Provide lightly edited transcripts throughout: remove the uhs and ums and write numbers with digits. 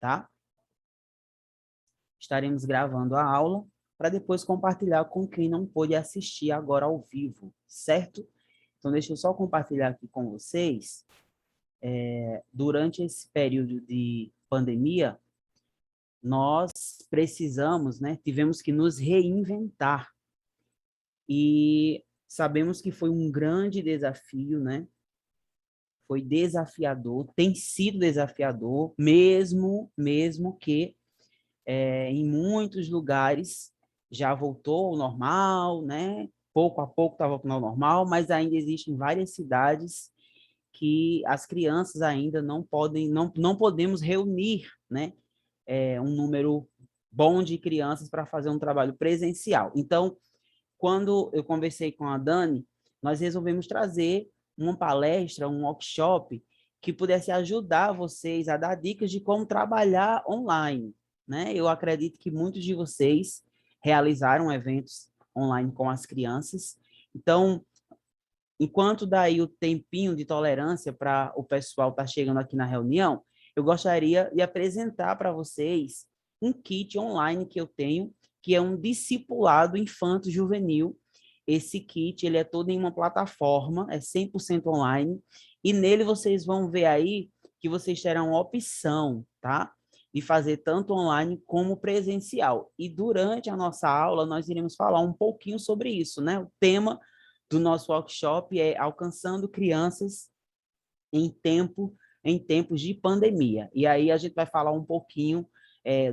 tá? Estaremos gravando a aula para depois compartilhar com quem não pôde assistir agora ao vivo, certo? Então, deixa eu só compartilhar aqui com vocês. Durante esse período de pandemia, nós precisamos, né? Tivemos que nos reinventar. E sabemos que foi um grande desafio, né? Foi desafiador, tem sido desafiador, mesmo que em muitos lugares já voltou ao normal, né? Pouco a pouco está voltando ao normal, mas ainda existem várias cidades que as crianças ainda não podemos reunir, né? Um número bom de crianças para fazer um trabalho presencial. Então, quando eu conversei com a Dani, nós resolvemos trazer uma palestra, um workshop que pudesse ajudar vocês a dar dicas de como trabalhar online, né? Eu acredito que muitos de vocês realizaram eventos online com as crianças. Então, enquanto daí o tempinho de tolerância para o pessoal estar chegando aqui na reunião, eu gostaria de apresentar para vocês um kit online que eu tenho, que é um discipulado infanto-juvenil. Esse kit, ele é todo em uma plataforma, é 100% online, e nele vocês vão ver aí que vocês terão a opção, tá? De fazer tanto online como presencial. E durante a nossa aula, nós iremos falar um pouquinho sobre isso, né? O tema do nosso workshop é Alcançando Crianças em tempos de pandemia. E aí a gente vai falar um pouquinho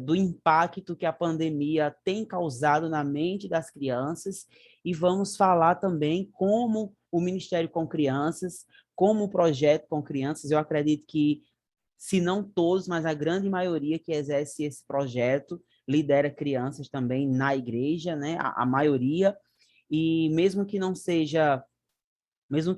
do impacto que a pandemia tem causado na mente das crianças e vamos falar também como o Ministério com Crianças, como o projeto com crianças. Eu acredito que, se não todos, mas a grande maioria que exerce esse projeto lidera crianças também na igreja, né? A maioria. E mesmo que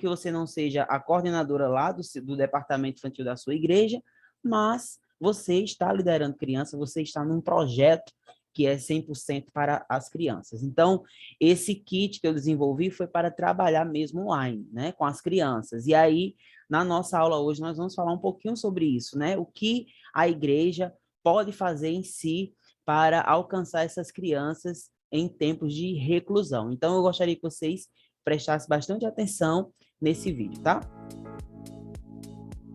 você não seja a coordenadora lá do departamento infantil da sua igreja, mas você está liderando criança, você está num projeto que é 100% para as crianças. Então, esse kit que eu desenvolvi foi para trabalhar mesmo online, né, com as crianças. E aí, na nossa aula hoje, nós vamos falar um pouquinho sobre isso, né, o que a igreja pode fazer em si para alcançar essas crianças em tempos de reclusão. Então, eu gostaria que vocês prestassem bastante atenção nesse vídeo, tá?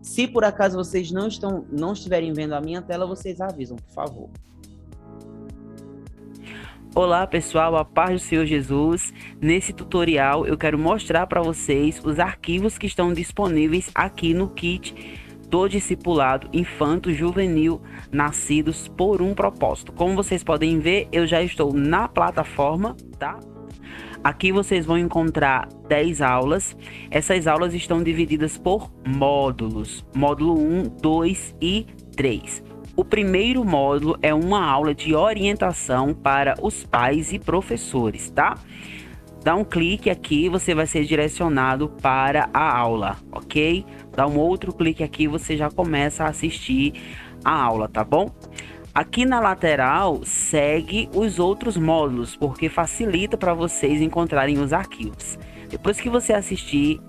Se por acaso vocês não estiverem vendo a minha tela, vocês avisam, por favor. Olá pessoal, a paz do Senhor Jesus. Nesse tutorial eu quero mostrar para vocês os arquivos que estão disponíveis aqui no kit do discipulado infanto-juvenil Nascidos por um Propósito. Como vocês podem ver, eu já estou na plataforma, tá? Aqui vocês vão encontrar 10 aulas. Essas aulas estão divididas por módulos. Módulo 1, 2 e 3. O primeiro módulo é uma aula de orientação para os pais e professores, tá? Dá um clique aqui, você vai ser direcionado para a aula, ok? Dá um outro clique aqui, você já começa a assistir a aula, tá bom? Aqui na lateral, segue os outros módulos, porque facilita para vocês encontrarem os arquivos. Depois que você assistir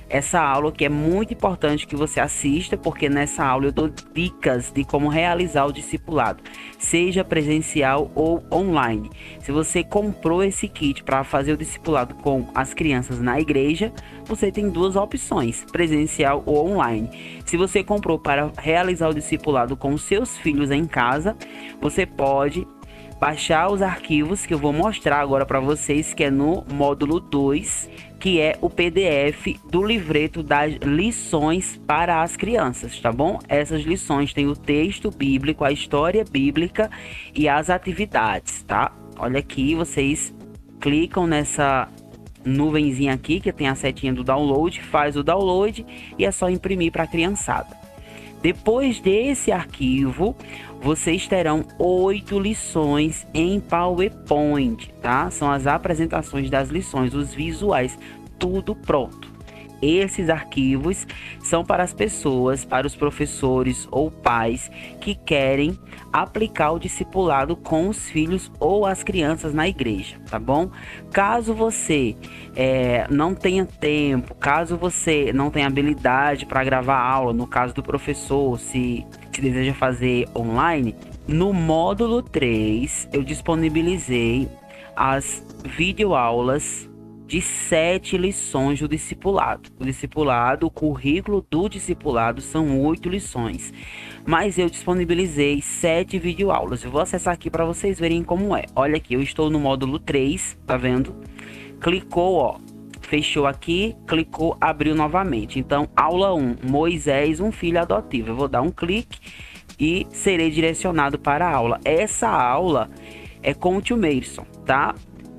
essa aula, que é muito importante que você assista, porque nessa aula eu dou dicas de como realizar o discipulado, seja presencial ou online. Se você comprou esse kit para fazer o discipulado com as crianças na igreja, você tem duas opções, presencial ou online. Se você comprou para realizar o discipulado com seus filhos em casa, você pode baixar os arquivos que eu vou mostrar agora para vocês, que é no módulo 2, que é o PDF do livreto das lições para as crianças, tá bom? Essas lições têm o texto bíblico, a história bíblica e as atividades, tá? Olha aqui, vocês clicam nessa nuvenzinha aqui, que tem a setinha do download, faz o download e é só imprimir para a criançada. Depois desse arquivo, vocês terão 8 lições em PowerPoint, tá? São as apresentações das lições, os visuais, tudo pronto. Esses arquivos são para as pessoas, para os professores ou pais que querem aplicar o discipulado com os filhos ou as crianças na igreja, tá bom? Caso você não tenha tempo, caso você não tenha habilidade para gravar aula, no caso do professor, se se deseja fazer online, no módulo 3 eu disponibilizei as videoaulas de 7 lições do discipulado. O currículo do discipulado são 8 lições, mas eu disponibilizei 7 videoaulas. Eu vou acessar aqui para vocês verem como é. Olha aqui, eu estou no módulo 3, tá vendo? Clicou, ó, fechou aqui, clicou, abriu novamente. Então, aula 1, Moisés, um filho adotivo. Eu vou dar um clique e serei direcionado para a aula. Essa aula é com o tio Meirson, tá?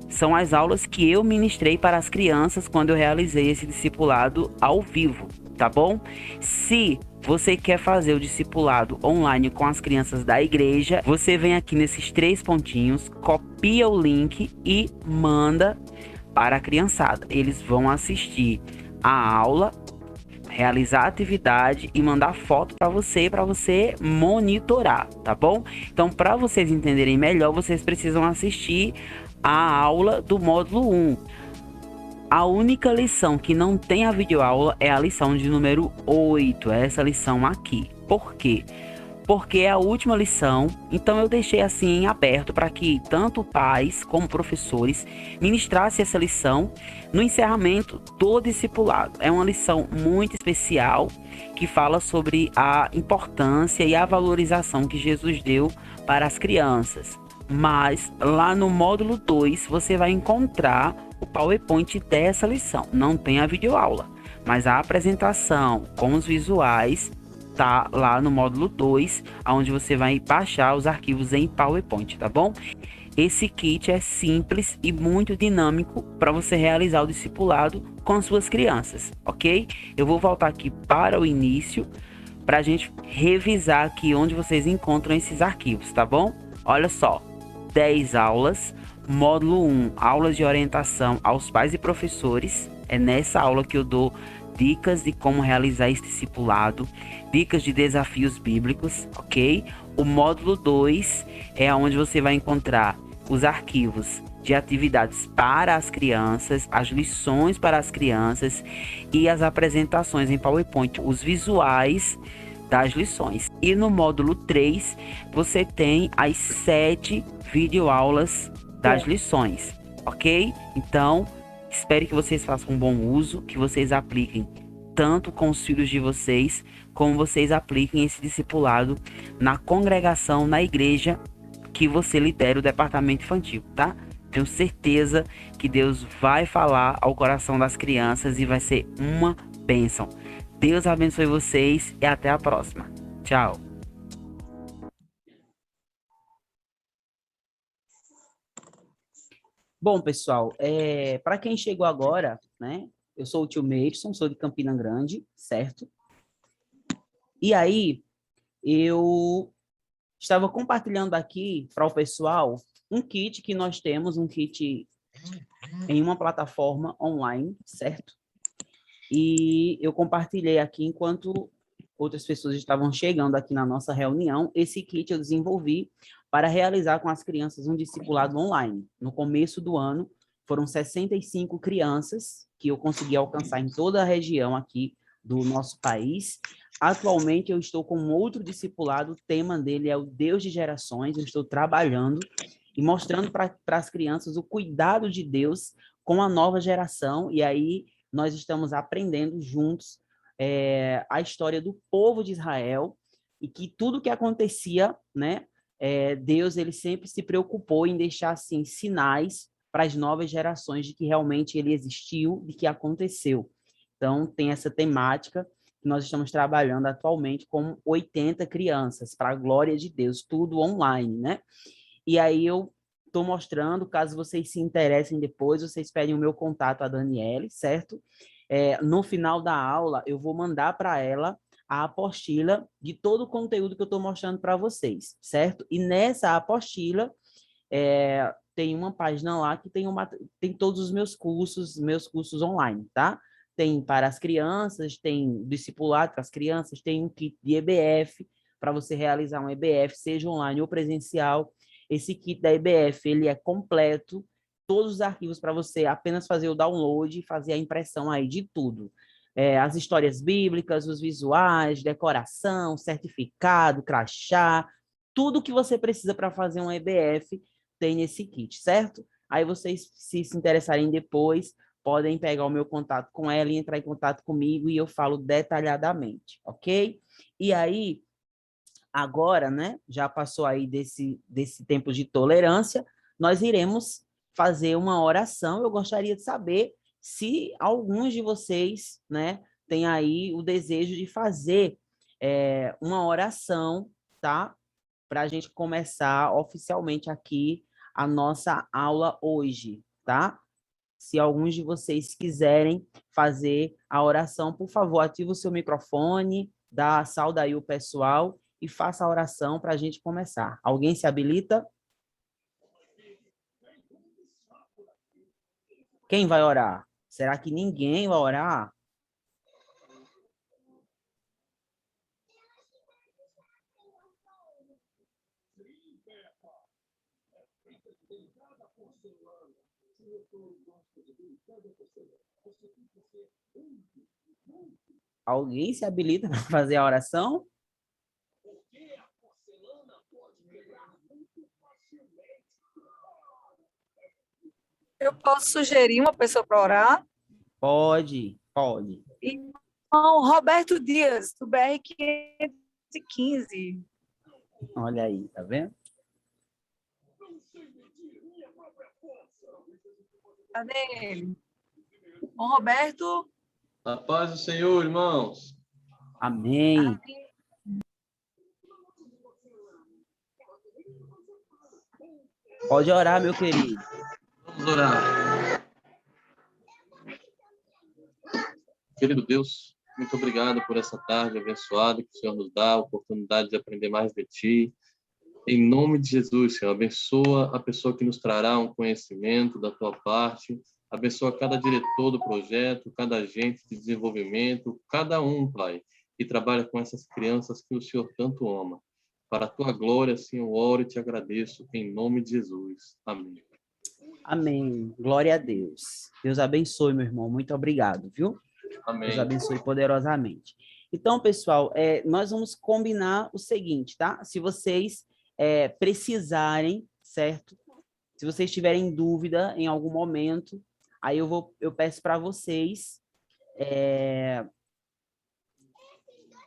São as aulas que eu ministrei para as crianças quando eu realizei esse discipulado ao vivo, tá bom? Se você quer fazer o discipulado online com as crianças da igreja, você vem aqui nesses 3 pontinhos, copia o link e manda para a criançada. Eles vão assistir a aula, realizar a atividade e mandar foto para você monitorar, tá bom? Então, para vocês entenderem melhor, vocês precisam assistir a aula do módulo 1. A única lição que não tem a videoaula é a lição de número 8, é essa lição aqui. Por quê? Porque é a última lição, então eu deixei assim em aberto para que tanto pais como professores ministrassem essa lição no encerramento do discipulado. É uma lição muito especial que fala sobre a importância e a valorização que Jesus deu para as crianças. Mas lá no módulo 2 você vai encontrar o PowerPoint dessa lição. Não tem a videoaula, mas a apresentação com os visuais tá lá no módulo 2, onde você vai baixar os arquivos em PowerPoint, tá bom? Esse kit é simples e muito dinâmico para você realizar o discipulado com suas crianças, ok? Eu vou voltar aqui para o início para a gente revisar aqui onde vocês encontram esses arquivos, tá bom? Olha só, 10 aulas, módulo 1, aulas de orientação aos pais e professores. É nessa aula que eu dou dicas de como realizar esse discipulado, dicas de desafios bíblicos, ok? O módulo 2 é onde você vai encontrar os arquivos de atividades para as crianças, as lições para as crianças e as apresentações em PowerPoint, os visuais das lições. E no módulo 3 você tem as 7 videoaulas das lições, ok? Então, espero que vocês façam um bom uso, que vocês apliquem tanto com os filhos de vocês, como vocês apliquem esse discipulado na congregação, na igreja que você lidera o departamento infantil, tá? Tenho certeza que Deus vai falar ao coração das crianças e vai ser uma bênção. Deus abençoe vocês e até a próxima. Tchau. Bom, pessoal, para quem chegou agora, né? Eu sou o tio Meirson, sou de Campina Grande, certo? E aí, eu estava compartilhando aqui para o pessoal um kit que nós temos, um kit em uma plataforma online, certo? E eu compartilhei aqui enquanto outras pessoas estavam chegando aqui na nossa reunião. Esse kit eu desenvolvi para realizar com as crianças um discipulado online. No começo do ano, foram 65 crianças que eu consegui alcançar em toda a região aqui do nosso país. Atualmente, eu estou com outro discipulado, o tema dele é o Deus de Gerações. Eu estou trabalhando e mostrando para as crianças o cuidado de Deus com a nova geração, e aí nós estamos aprendendo juntos a história do povo de Israel, e que tudo que acontecia, né, Deus ele sempre se preocupou em deixar assim sinais para as novas gerações de que realmente ele existiu, de que aconteceu. Então, tem essa temática que nós estamos trabalhando atualmente com 80 crianças, para a glória de Deus, tudo online, né? E aí eu estou mostrando, caso vocês se interessem depois, vocês pedem o meu contato a Daniele, certo? No final da aula, eu vou mandar para ela a apostila de todo o conteúdo que eu estou mostrando para vocês, certo? E nessa apostila, tem uma página lá que tem todos os meus cursos online, tá? Tem para as crianças, tem discipulado para as crianças, tem um kit de EBF, para você realizar um EBF, seja online ou presencial. Esse kit da EBF, ele é completo, todos os arquivos para você apenas fazer o download e fazer a impressão aí de tudo. as histórias bíblicas, os visuais, decoração, certificado, crachá, tudo que você precisa para fazer um EBF tem nesse kit, certo? Aí vocês, se interessarem depois, podem pegar o meu contato com ela e entrar em contato comigo e eu falo detalhadamente, ok? E aí, agora, né, já passou aí desse tempo de tolerância, nós iremos fazer uma oração. Eu gostaria de saber se alguns de vocês, né, têm aí o desejo de fazer uma oração, tá? Para a gente começar oficialmente aqui a nossa aula hoje, tá? Se alguns de vocês quiserem fazer a oração, por favor, ative o seu microfone, sauda aí o pessoal e faça a oração para a gente começar. Alguém se habilita? Quem vai orar? Será que ninguém vai orar? Alguém se habilita para fazer a oração? Eu posso sugerir uma pessoa para orar? Pode, pode. Irmão Roberto Dias, do BR 515. Olha aí, tá vendo? Cadê ele? Irmão Roberto. A paz do Senhor, irmãos. Amém. Pode orar, meu querido. Vamos orar. Querido Deus, muito obrigado por essa tarde abençoada que o Senhor nos dá, a oportunidade de aprender mais de Ti. Em nome de Jesus, Senhor, abençoa a pessoa que nos trará um conhecimento da Tua parte, abençoa cada diretor do projeto, cada agente de desenvolvimento, cada um, Pai, que trabalha com essas crianças que o Senhor tanto ama. Para a Tua glória, assim eu oro e te agradeço, em nome de Jesus. Amém. Amém. Glória a Deus. Deus abençoe, meu irmão. Muito obrigado, viu? Amém. Deus abençoe poderosamente. Então, pessoal, nós vamos combinar o seguinte, tá? Se vocês precisarem, certo? Se vocês tiverem dúvida em algum momento, aí eu peço para vocês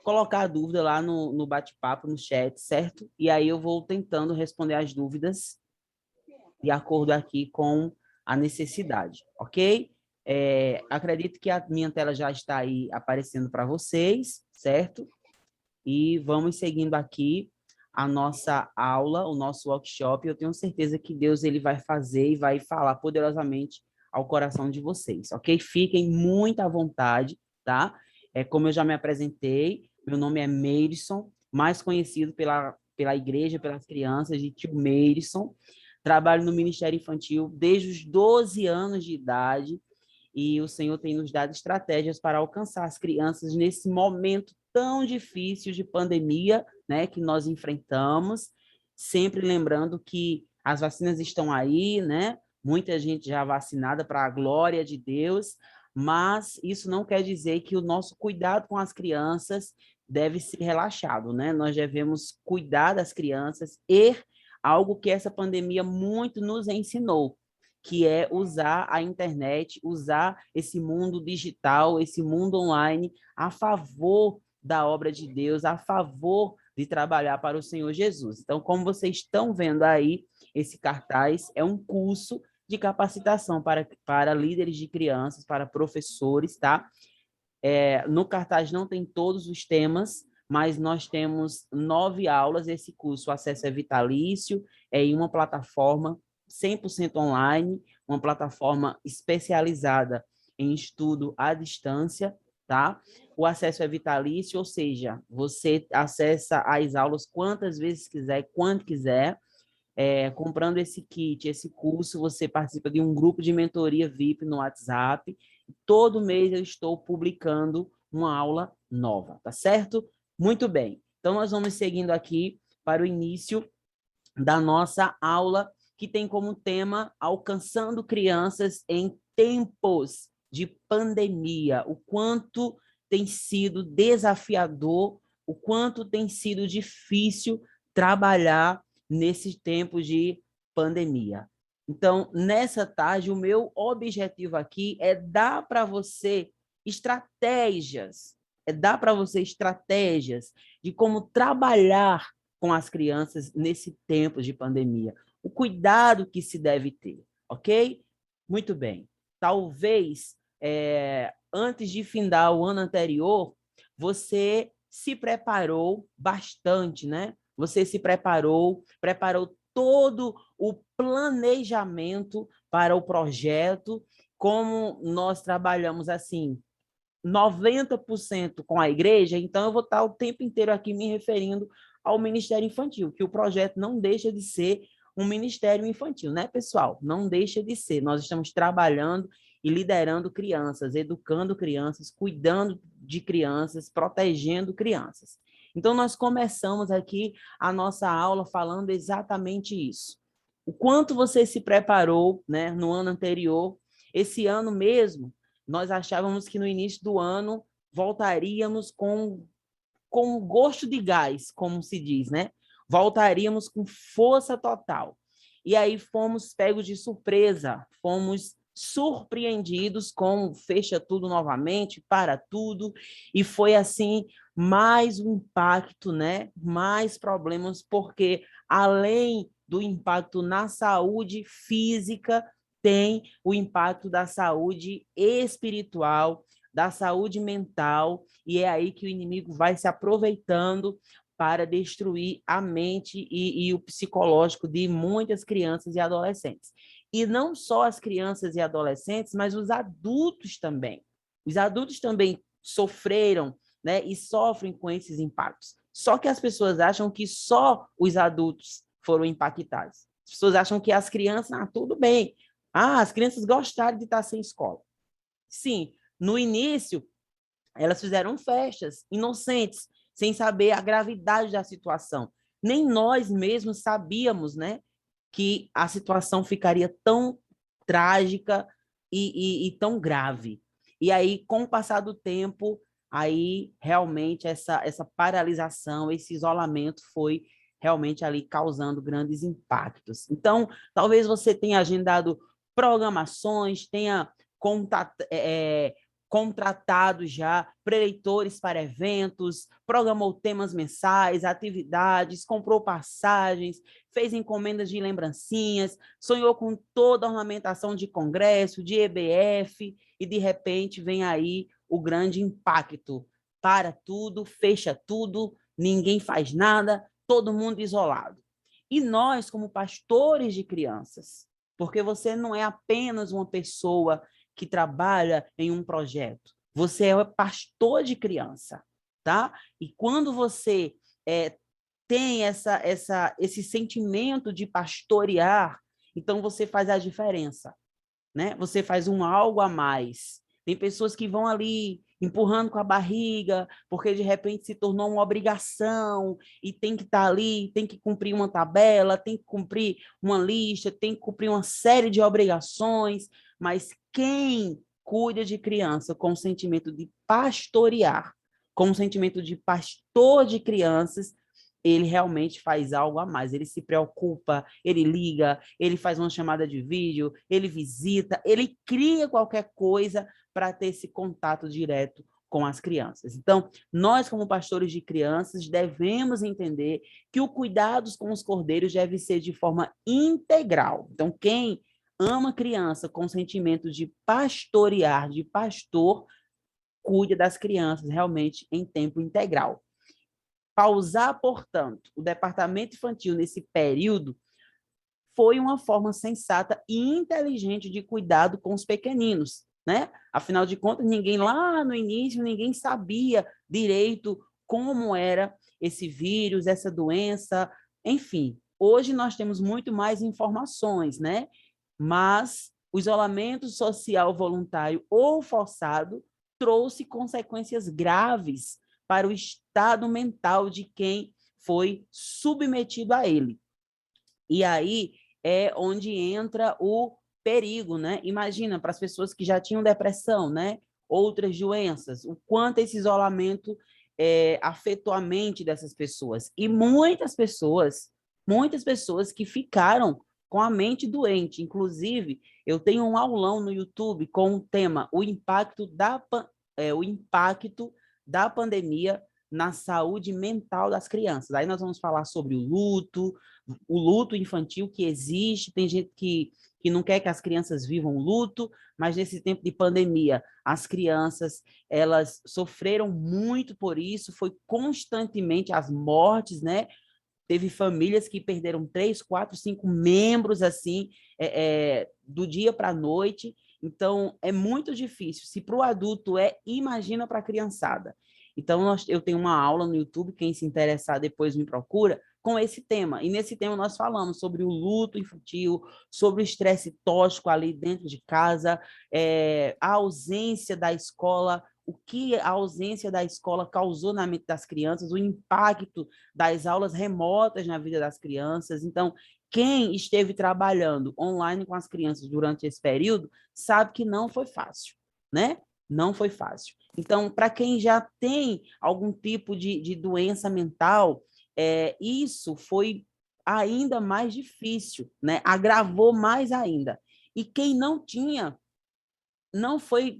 colocar a dúvida lá no bate-papo, no chat, certo? E aí eu vou tentando responder as dúvidas de acordo aqui com a necessidade, ok? Acredito que a minha tela já está aí aparecendo para vocês, certo? E vamos seguindo aqui a nossa aula, o nosso workshop. Eu tenho certeza que Deus ele vai fazer e vai falar poderosamente ao coração de vocês, ok? Fiquem muito à vontade, tá? Como eu já me apresentei, meu nome é Meirson, mais conhecido pela igreja, pelas crianças, de tio Meirson. Trabalho no Ministério Infantil desde os 12 anos de idade e o Senhor tem nos dado estratégias para alcançar as crianças nesse momento tão difícil de pandemia, né, que nós enfrentamos, sempre lembrando que as vacinas estão aí, né? Muita gente já vacinada para a glória de Deus, mas isso não quer dizer que o nosso cuidado com as crianças deve ser relaxado, né? Nós devemos cuidar das crianças e algo que essa pandemia muito nos ensinou, que é usar a internet, usar esse mundo digital, esse mundo online a favor da obra de Deus, a favor de trabalhar para o Senhor Jesus. Então, como vocês estão vendo aí, esse cartaz é um curso de capacitação para líderes de crianças, para professores, tá? No cartaz não tem todos os temas, mas nós temos 9 aulas. Esse curso, o acesso é vitalício, em uma plataforma 100% online, uma plataforma especializada em estudo à distância, tá? O acesso é vitalício, ou seja, você acessa as aulas quantas vezes quiser, quando quiser. Comprando esse kit, esse curso, você participa de um grupo de mentoria VIP no WhatsApp. Todo mês eu estou publicando uma aula nova, tá certo? Muito bem. Então, nós vamos seguindo aqui para o início da nossa aula, que tem como tema Alcançando Crianças em Tempos de pandemia, o quanto tem sido desafiador, o quanto tem sido difícil trabalhar nesse tempo de pandemia. Então, nessa tarde, o meu objetivo aqui é dar para você estratégias, de como trabalhar com as crianças nesse tempo de pandemia, o cuidado que se deve ter, ok? Muito bem. Talvez, antes de findar o ano anterior, você se preparou bastante, né? Você se preparou todo o planejamento para o projeto, como nós trabalhamos assim, 90% com a igreja, então eu vou estar o tempo inteiro aqui me referindo ao Ministério Infantil, que o projeto não deixa de ser um ministério infantil, né, pessoal? Não deixa de ser. Nós estamos trabalhando e liderando crianças, educando crianças, cuidando de crianças, protegendo crianças. Então, nós começamos aqui a nossa aula falando exatamente isso. O quanto você se preparou, né, no ano anterior, esse ano mesmo, nós achávamos que no início do ano voltaríamos com gosto de gás, como se diz, né? Voltaríamos com força total. E aí fomos pegos de surpresa, fomos surpreendidos com fecha tudo novamente, para tudo, e foi assim mais um impacto, né? Mais problemas, porque além do impacto na saúde física, tem o impacto da saúde espiritual, da saúde mental, e é aí que o inimigo vai se aproveitando para destruir a mente e o psicológico de muitas crianças e adolescentes. E não só as crianças e adolescentes, mas os adultos também. Os adultos também sofreram, né, e sofrem com esses impactos. Só que as pessoas acham que só os adultos foram impactados. As pessoas acham que as crianças, tudo bem. As crianças gostaram de estar sem escola. Sim, no início, elas fizeram festas inocentes, sem saber a gravidade da situação. Nem nós mesmos sabíamos, né, que a situação ficaria tão trágica e tão grave. E aí, com o passar do tempo, aí realmente essa paralisação, esse isolamento foi realmente ali causando grandes impactos. Então, talvez você tenha agendado programações, tenha contratado já preleitores para eventos, programou temas mensais, atividades, comprou passagens, fez encomendas de lembrancinhas, sonhou com toda a ornamentação de congresso, de EBF, e de repente vem aí o grande impacto. Para tudo, fecha tudo, ninguém faz nada, todo mundo isolado. E nós, como pastores de crianças, porque você não é apenas uma pessoa que trabalha em um projeto. Você é pastor de criança, tá? E quando você tem esse sentimento de pastorear, então você faz a diferença, né? Você faz um algo a mais. Tem pessoas que vão ali empurrando com a barriga, porque de repente se tornou uma obrigação e tem que estar ali, tem que cumprir uma tabela, tem que cumprir uma lista, tem que cumprir uma série de obrigações, mas quem cuida de criança com o sentimento de pastorear, com o sentimento de pastor de crianças, ele realmente faz algo a mais, ele se preocupa, ele liga, ele faz uma chamada de vídeo, ele visita, ele cria qualquer coisa para ter esse contato direto com as crianças. Então, nós, como pastores de crianças, devemos entender que o cuidado com os cordeiros deve ser de forma integral. Então, quem ama criança com sentimento de pastorear, de pastor, cuida das crianças realmente em tempo integral. Pausar, portanto, o departamento infantil nesse período foi uma forma sensata e inteligente de cuidado com os pequeninos, né? Afinal de contas, ninguém lá no início, ninguém sabia direito como era esse vírus, essa doença, enfim. Hoje nós temos muito mais informações, né? Mas o isolamento social voluntário ou forçado trouxe consequências graves para o estado mental de quem foi submetido a ele. E aí é onde entra o perigo, né? Imagina, para as pessoas que já tinham depressão, né? Outras doenças, o quanto esse isolamento afetou a mente dessas pessoas. E muitas pessoas que ficaram com a mente doente. Inclusive, eu tenho um aulão no YouTube com o tema o impacto da pandemia na saúde mental das crianças. Aí nós vamos falar sobre o luto infantil que existe. Tem gente que não quer que as crianças vivam luto, mas nesse tempo de pandemia, as crianças, elas sofreram muito por isso, foi constantemente as mortes, né? Teve famílias que perderam 3, 4, 5 membros, assim, do dia para a noite. Então, é muito difícil. Se para o adulto imagina para a criançada. Então, eu tenho uma aula no YouTube, quem se interessar depois me procura, com esse tema. E nesse tema nós falamos sobre o luto infantil, sobre o estresse tóxico ali dentro de casa, a ausência da escola, o que a ausência da escola causou na mente das crianças, o impacto das aulas remotas na vida das crianças. Então, quem esteve trabalhando online com as crianças durante esse período sabe que não foi fácil, né? Não foi fácil. Então, para quem já tem algum tipo de doença mental, isso foi ainda mais difícil, né? Agravou mais ainda. E quem não tinha,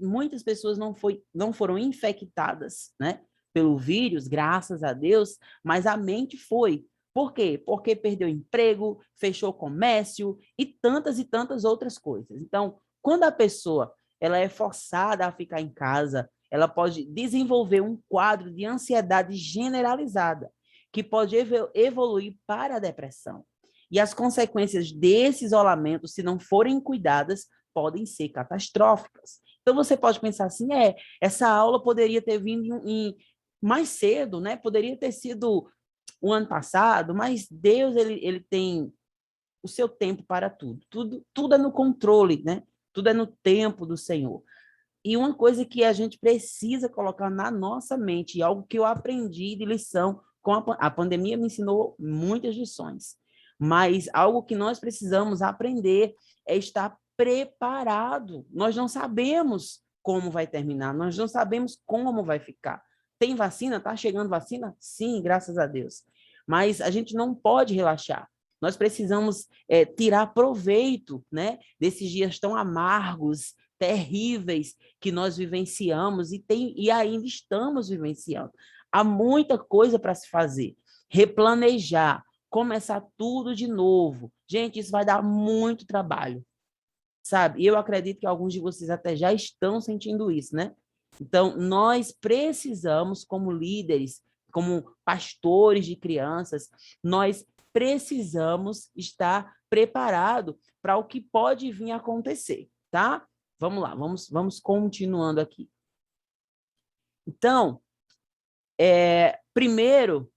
muitas pessoas não foram infectadas, né? Pelo vírus, graças a Deus, mas a mente foi. Por quê? Porque perdeu emprego, fechou comércio e tantas outras coisas. Então, quando a pessoa ela é forçada a ficar em casa, ela pode desenvolver um quadro de ansiedade generalizada, que pode evoluir para a depressão. E as consequências desse isolamento, se não forem cuidadas, podem ser catastróficas. Então, você pode pensar assim, essa aula poderia ter vindo mais cedo, né? Poderia ter sido o ano passado, mas Deus, ele tem o seu tempo para tudo. Tudo é no controle, né? Tudo é no tempo do Senhor. E uma coisa que a gente precisa colocar na nossa mente, algo que eu aprendi de lição com a pandemia, me ensinou muitas lições, mas algo que nós precisamos aprender é estar preparado. Nós não sabemos como vai terminar, nós não sabemos como vai ficar. Tem vacina? Está chegando vacina? Sim, graças a Deus. Mas a gente não pode relaxar. Nós precisamos tirar proveito, né, desses dias tão amargos, terríveis que nós vivenciamos e ainda estamos vivenciando. Há muita coisa para se fazer. Replanejar, começar tudo de novo. Gente, isso vai dar muito trabalho, sabe? E eu acredito que alguns de vocês até já estão sentindo isso, né? Então, nós precisamos, como líderes, como pastores de crianças, nós precisamos estar preparado para o que pode vir a acontecer, tá? Vamos lá, vamos continuando aqui. Então, primeiro,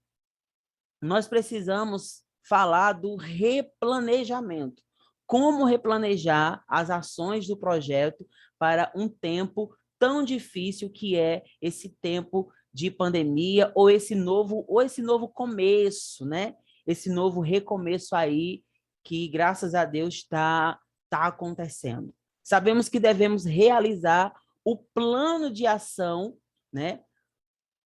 nós precisamos falar do replanejamento. Como replanejar as ações do projeto para um tempo tão difícil que é esse tempo de pandemia ou esse novo começo, né? Esse novo recomeço aí que, graças a Deus, está acontecendo. Sabemos que devemos realizar o plano de ação, né,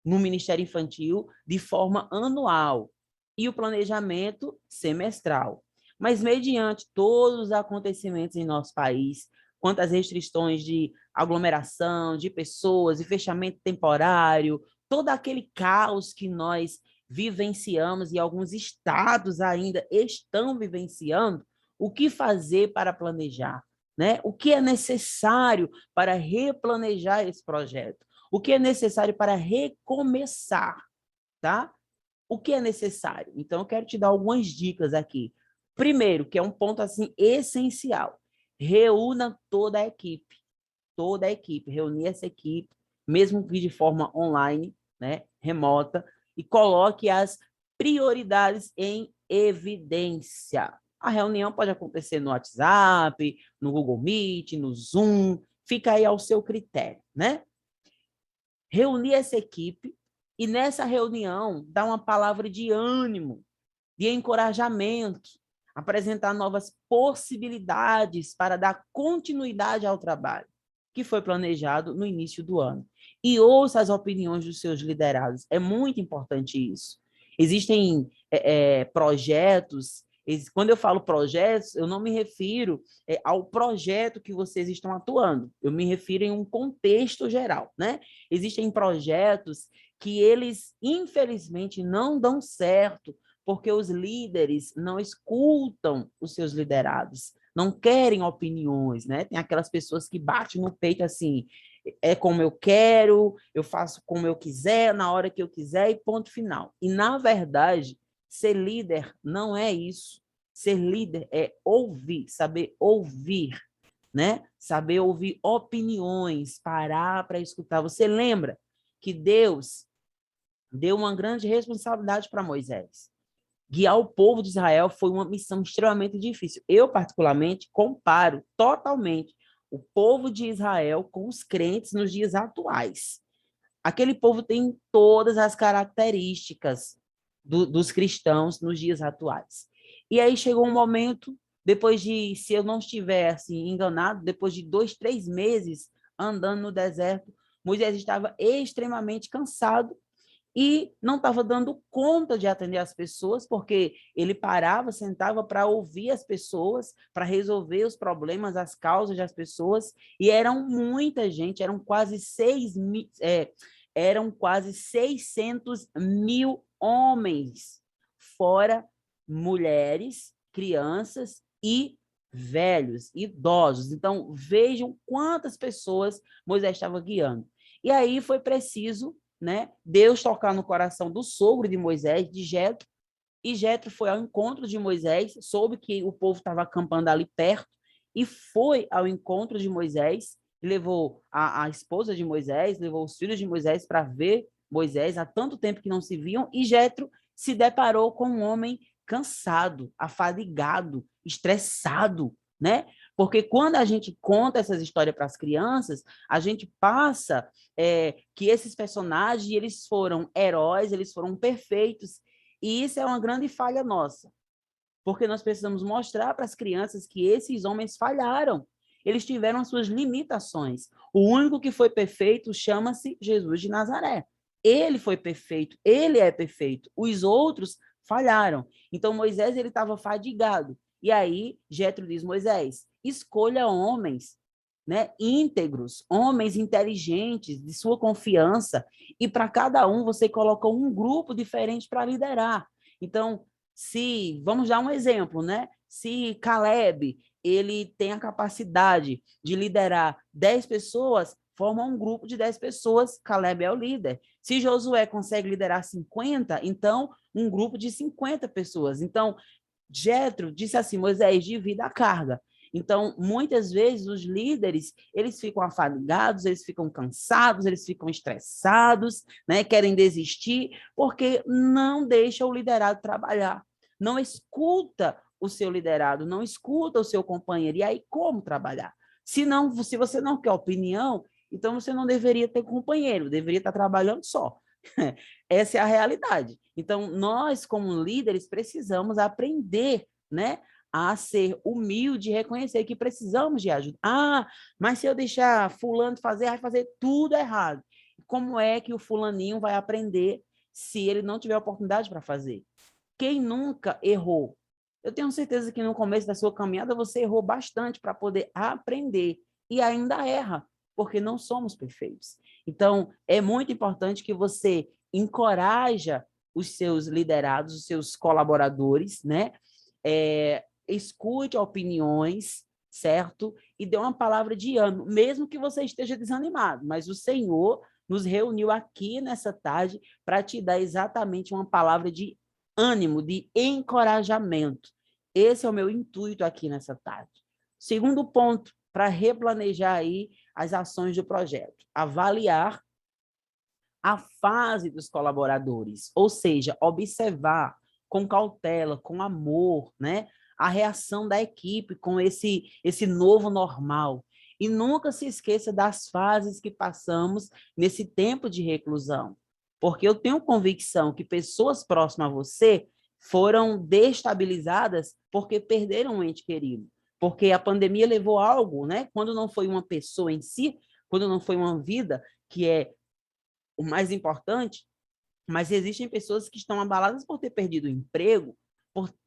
no Ministério Infantil de forma anual e o planejamento semestral. Mas, mediante todos os acontecimentos em nosso país, quanto às restrições de aglomeração de pessoas e fechamento temporário, todo aquele caos que nós vivenciamos e alguns estados ainda estão vivenciando, o que fazer para planejar? Né? O que é necessário para replanejar esse projeto? O que é necessário para recomeçar, tá? O que é necessário? Então, eu quero te dar algumas dicas aqui. Primeiro, que é um ponto assim essencial, reúna toda a equipe, reunir essa equipe, mesmo que de forma online, né, remota, e coloque as prioridades em evidência. A reunião pode acontecer no WhatsApp, no Google Meet, no Zoom, fica aí ao seu critério, né? Reunir essa equipe e nessa reunião dar uma palavra de ânimo, de encorajamento. apresentar novas possibilidades para dar continuidade ao trabalho que foi planejado no início do ano. E ouça as opiniões dos seus liderados. É muito importante isso. Existem projetos. Quando eu falo projetos, eu não me refiro ao projeto que vocês estão atuando. Eu me refiro em um contexto geral, né? Existem projetos que eles, infelizmente, não dão certo, porque os líderes não escutam os seus liderados, não querem opiniões, né? Tem aquelas pessoas que batem no peito assim, é como eu quero, eu faço como eu quiser, na hora que eu quiser e ponto final. E, na verdade, ser líder não é isso. Ser líder é ouvir, saber ouvir, né? Saber ouvir opiniões, parar para escutar. Você lembra que Deus deu uma grande responsabilidade para Moisés. Guiar o povo de Israel foi uma missão extremamente difícil. Eu, particularmente, comparo totalmente o povo de Israel com os crentes nos dias atuais. Aquele povo tem todas as características dos cristãos nos dias atuais. E aí chegou um momento, depois de, se eu não estiver assim, enganado, depois de 2, 3 meses andando no deserto, Moisés estava extremamente cansado e não estava dando conta de atender as pessoas, porque ele parava, sentava para ouvir as pessoas, para resolver os problemas, as causas das pessoas, e eram muita gente, eram quase 600 mil homens, fora mulheres, crianças e velhos, idosos. Então, vejam quantas pessoas Moisés estava guiando. E aí foi preciso, né, Deus tocar no coração do sogro de Moisés, de Jetro, e Jetro foi ao encontro de Moisés, soube que o povo estava acampando ali perto, e foi ao encontro de Moisés, levou a esposa de Moisés, levou os filhos de Moisés para ver Moisés, há tanto tempo que não se viam, e Jetro se deparou com um homem cansado, afadigado, estressado, né? Porque quando a gente conta essas histórias para as crianças, a gente passa que esses personagens, eles foram heróis, eles foram perfeitos, e isso é uma grande falha nossa, porque nós precisamos mostrar para as crianças que esses homens falharam, eles tiveram as suas limitações. O único que foi perfeito chama-se Jesus de Nazaré. Ele foi perfeito, ele é perfeito. Os outros falharam. Então, Moisés ele estava fadigado. E aí, Jetro diz, Moisés, escolha homens, né, íntegros, homens inteligentes, de sua confiança, e para cada um você coloca um grupo diferente para liderar. Então, se, vamos dar um exemplo, né? Se Caleb, ele tem a capacidade de liderar 10 pessoas, forma um grupo de 10 pessoas, Caleb é o líder. Se Josué consegue liderar 50, então um grupo de 50 pessoas. Então, Jetro disse assim, Moisés, divida a carga. Então, muitas vezes, os líderes, eles ficam afadigados, eles ficam cansados, eles ficam estressados, né? Querem desistir, porque não deixa o liderado trabalhar. Não escuta o seu liderado, não escuta o seu companheiro. E aí, como trabalhar? Se você não quer opinião, então você não deveria ter companheiro, deveria estar trabalhando só. Essa é a realidade. Então, nós, como líderes, precisamos aprender, né, a ser humilde e reconhecer que precisamos de ajuda. Ah, mas se eu deixar fulano fazer, vai fazer tudo errado. Como é que o fulaninho vai aprender se ele não tiver oportunidade para fazer? Quem nunca errou? Eu tenho certeza que no começo da sua caminhada você errou bastante para poder aprender e ainda erra, porque não somos perfeitos. Então, é muito importante que você encoraja os seus liderados, os seus colaboradores, né? Escute opiniões, certo? E dê uma palavra de ânimo, mesmo que você esteja desanimado, mas o Senhor nos reuniu aqui nessa tarde para te dar exatamente uma palavra de ânimo, de encorajamento. Esse é o meu intuito aqui nessa tarde. Segundo ponto, para replanejar aí as ações do projeto, avaliar a fase dos colaboradores, ou seja, observar com cautela, com amor, né, a reação da equipe com esse novo normal. E nunca se esqueça das fases que passamos nesse tempo de reclusão, porque eu tenho convicção que pessoas próximas a você foram destabilizadas porque perderam um ente querido. Porque a pandemia levou algo, né? Quando não foi uma pessoa em si, quando não foi uma vida, que é o mais importante, mas existem pessoas que estão abaladas por ter perdido o emprego,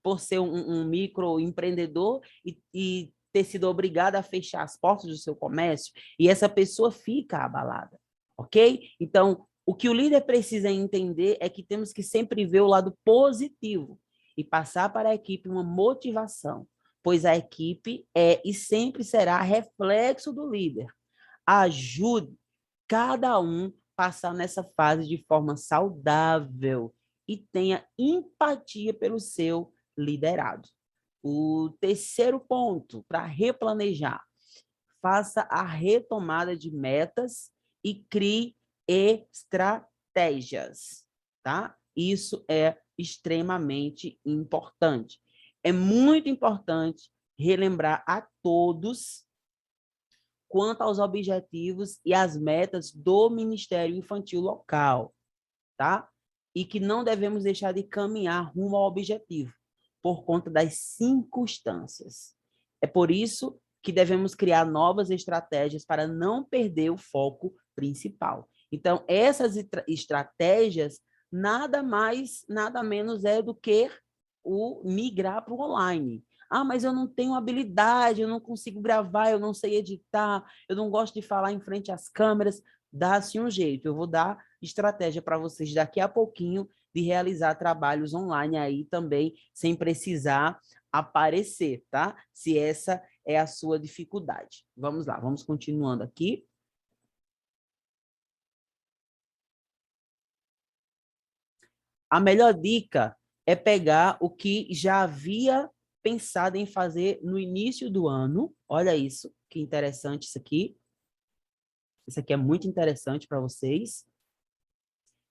por ser um microempreendedor e ter sido obrigada a fechar as portas do seu comércio, e essa pessoa fica abalada, ok? Então, o que o líder precisa entender é que temos que sempre ver o lado positivo e passar para a equipe uma motivação, pois a equipe é e sempre será reflexo do líder. Ajude cada um passar nessa fase de forma saudável e tenha empatia pelo seu liderado. O terceiro ponto, para replanejar, faça a retomada de metas e crie estratégias, tá? Isso é extremamente importante. É muito importante relembrar a todos quanto aos objetivos e as metas do Ministério Infantil local, tá? E que não devemos deixar de caminhar rumo ao objetivo, por conta das circunstâncias. É por isso que devemos criar novas estratégias para não perder o foco principal. Então, essas estratégias nada mais, nada menos é do que o migrar para o online. Ah, mas eu não tenho habilidade, eu não consigo gravar, eu não sei editar, eu não gosto de falar em frente às câmeras. Dá-se um jeito. Eu vou dar estratégia para vocês daqui a pouquinho de realizar trabalhos online aí também, sem precisar aparecer, tá? Se essa é a sua dificuldade. Vamos lá, vamos continuando aqui. A melhor dica é pegar o que já havia pensado em fazer no início do ano. Olha isso, que interessante isso aqui. Isso aqui é muito interessante para vocês.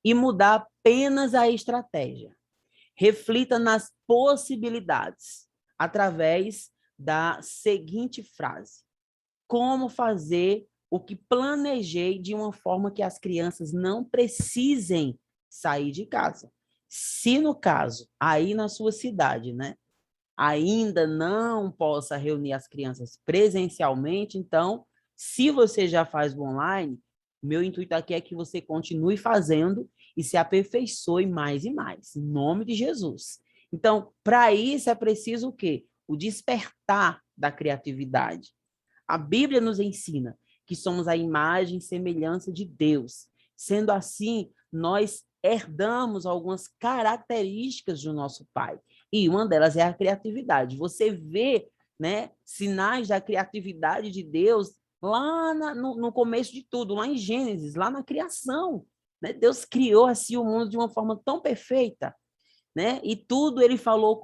E mudar apenas a estratégia. Reflita nas possibilidades através da seguinte frase: como fazer o que planejei de uma forma que as crianças não precisem sair de casa. Se no caso, aí na sua cidade, né, ainda não possa reunir as crianças presencialmente, então, se você já faz o online, meu intuito aqui é que você continue fazendo e se aperfeiçoe mais e mais, em nome de Jesus. Então, para isso é preciso o quê? O despertar da criatividade. A Bíblia nos ensina que somos a imagem e semelhança de Deus. Sendo assim, nós herdamos algumas características do nosso Pai. E uma delas é a criatividade. Você vê, né, sinais da criatividade de Deus lá no começo de tudo, lá em Gênesis, lá na criação. Né? Deus criou assim o mundo de uma forma tão perfeita. Né? E tudo ele falou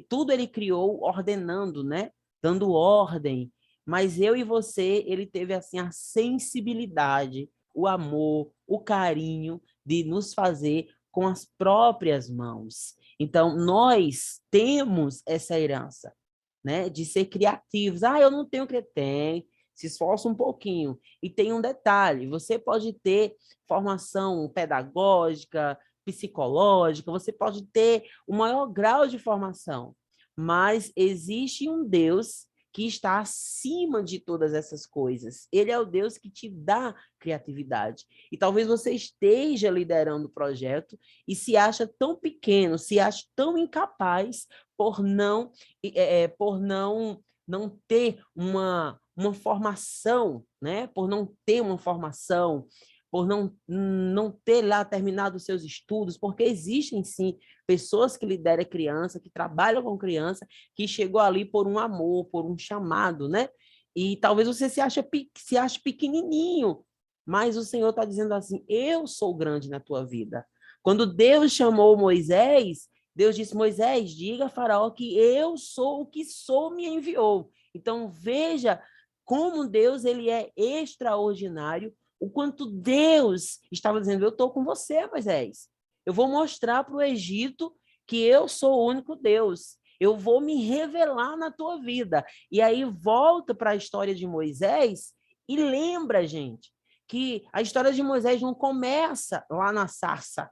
tudo ele criou ordenando, né? Dando ordem. Mas eu e você, ele teve assim a sensibilidade, o amor, o carinho de nos fazer com as próprias mãos. Então, nós temos essa herança, né? De ser criativos. Ah, eu não tenho tem, se esforça um pouquinho. E tem um detalhe, você pode ter formação pedagógica, psicológica, você pode ter o maior grau de formação, mas existe um Deus que está acima de todas essas coisas. Ele é o Deus que te dá criatividade. E talvez você esteja liderando o projeto e se acha tão pequeno, se acha tão incapaz por não ter uma formação, né? Por não ter uma formação, por não ter lá terminado os seus estudos, porque existem, sim, pessoas que lideram criança, que trabalham com criança, que chegou ali por um amor, por um chamado, né? E talvez você se ache pequenininho, mas o Senhor está dizendo assim, eu sou grande na tua vida. Quando Deus chamou Moisés, Deus disse, Moisés, diga a Faraó que eu sou o que sou, me enviou. Então, veja como Deus ele é extraordinário, o quanto Deus estava dizendo, eu estou com você, Moisés. Eu vou mostrar para o Egito que eu sou o único Deus. Eu vou me revelar na tua vida. E aí volta para a história de Moisés e lembra, gente, que a história de Moisés não começa lá na sarça.